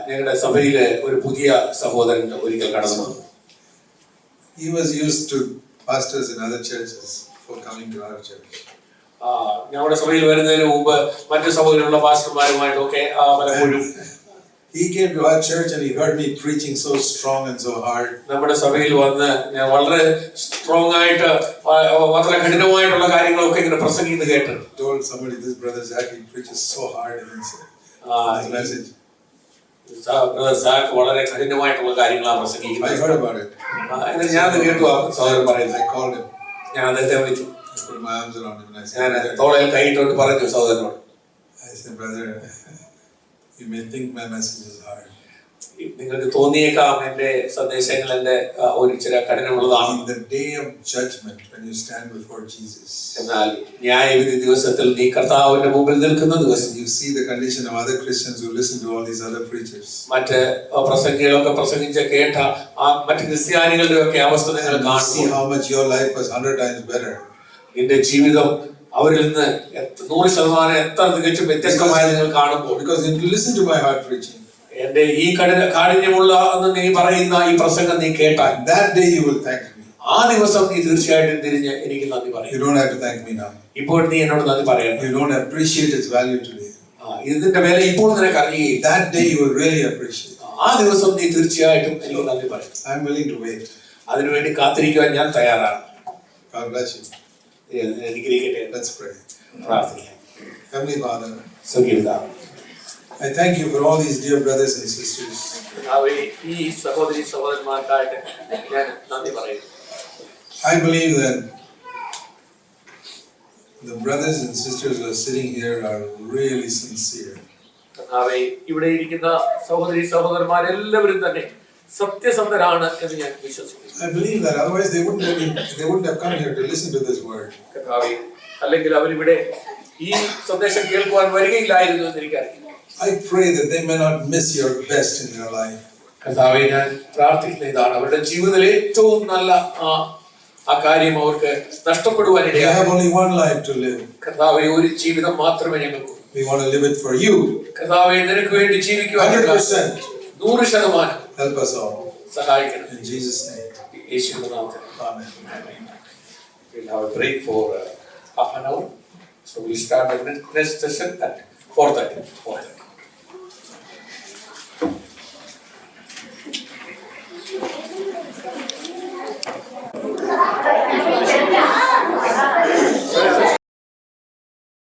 ഞങ്ങളുടെ സഭയിലെ ഒരു പുതിയ സഹോദരൻ ഒരിക്കൽ കടന്നു വന്നു. He was used to pastors in other churches for coming to our church. ഞങ്ങളുടെ സഭയിൽ വരുന്നതിന് മുമ്പ് മറ്റു സഭയിലുള്ള പാസ്റ്റർമാരുമായിട്ടൊക്കെ പലപ്പോഴും He came to our church and he heard me preaching so strong and so hard. നമ്മുടെ സഭയിൽ വന്ന് ഞാൻ വളരെ സ്ട്രോങ് ആയിട്ട് വളരെ കഠിനമായിട്ടുള്ള കാര്യങ്ങളൊക്കെ ഇങ്ങനെ പ്രസംഗിക്കുന്നത് കേട്ടു. Told somebody, this brother Zach, he preaches so hard in his message. വളരെ കഠിനമായിട്ടുള്ള കാര്യങ്ങളാണ് പ്രസംഗിക്കുന്നത്. I heard about it. എന്നിട്ട് ഞാനത് കേട്ടു ആ സഹോദരൻ പറയുന്നത്. I called him. ഞാൻ അദ്ദേഹത്തെ വിളിച്ചു. I put my arms around him and I ഞാൻ said, തോളയിൽ കൈയിട്ടോട്ട് പറഞ്ഞു സഹോദരനോട്, I said, brother, you may think my message is hard. നിങ്ങൾക്ക് തോന്നിയേക്കാം എന്റെ സന്ദേശങ്ങൾ എന്റെ ഒരു ഇച്ചിരി കഠിനമുള്ളതാണ്. In the day of judgment, when you stand before Jesus, എന്നാൽ ന്യായവിധി ദിവസത്തിൽ നീ കർത്താവിന്റെ മുമ്പിൽ നിൽക്കുന്ന ദിവസം you see the condition of other Christians who listen to all these other preachers. മറ്റ് പ്രസംഗികളൊക്കെ പ്രസംഗിച്ച കേട്ട മറ്റ് ക്രിസ്ത്യാനികളുടെ ഒക്കെ അവസ്ഥ നിങ്ങൾ And you see കാണുമ്പോൾ how much your life was 100 times better. നിന്റെ ജീവിതം അവരിൽ നിന്ന് 100% എത്ര തികച്ചും വ്യത്യസ്തമായി നിങ്ങൾ കാണുമ്പോൾ, Because if you listen to my hard preaching, എന്റെ ഈ കാഠിന്യമുള്ള എന്ന് നീ പറയുന്ന ഈ പ്രസംഗം നീ കേട്ടാൽ that day you will thank me. ആ ദിവസം നീ തീർച്ചയായിട്ടും തിരിഞ്ഞ് എനിക്ക് നന്ദി പറയും. You don't have to thank me now. ഇപ്പോൾ നീ എന്നോട് നന്ദി പറയണം. You don't appreciate its value today. ഇതിന്റെ വില ഇപ്പോൾ നിനക്ക് അറിയുകയും That day you will really appreciate. ആ ദിവസം നീ തീർച്ചയായിട്ടും എനിക്ക് നന്ദി പറയും. I'm willing to wait. അതിനുവേണ്ടി കാത്തിരിക്കുവാൻ ഞാൻ തയ്യാറാണ്. God bless you. അനുഗ്രഹിക്കട്ടെ. Let's pray. പ്രാർത്ഥിക്കാം. Heavenly Father, സ്വർഗ്ഗപിതാവേ, I thank you for all these dear brothers and sisters. ഈ സഹോദരി സഹോദരന്മാർക്കായിട്ട് ഞാൻ നന്ദി പറയുന്നു. I believe that the brothers and sisters who are sitting here are really sincere. ഇവിടെ ഇരിക്കുന്ന സഹോദരി സഹോദരന്മാരെല്ലാവരും തന്നെ സത്യസന്ധരാണ് എന്ന് ഞാൻ വിശ്വസിക്കുന്നു. I believe that otherwise they wouldn't have come here to listen to this word. അല്ലെങ്കിൽ അവരിവിടെ ഈ സന്ദേശം കേൾക്കുവാൻ വരികയില്ലായിരുന്നു എന്ന് എനിക്കറിയാം. I pray that they may not miss your best in their life. കർത്താവേ, ഞാൻ പ്രാർത്ഥിക്കുന്ന ഇതാണ്, അവരുടെ ജീവിതത്തിലെ ഏറ്റവും നല്ല ആ കാര്യം അവർക്ക് We നഷ്ടപ്പെടുവാനിടയായി. have only one life to live. കർത്താവെ, ഒരു ജീവിതം മാത്രമേ ഞങ്ങൾക്ക്. We want to live it for you. കർത്താവെ, നിനക്ക് വേണ്ടി ജീവിക്കുവാൻ 100%. 100% Help us all. സഹായിക്കണം. In Jesus' name. യേശുവിന്റെ നാമത്തിൽ. Amen. We'll have a break for half an hour. So we'll start the next session at 4:30.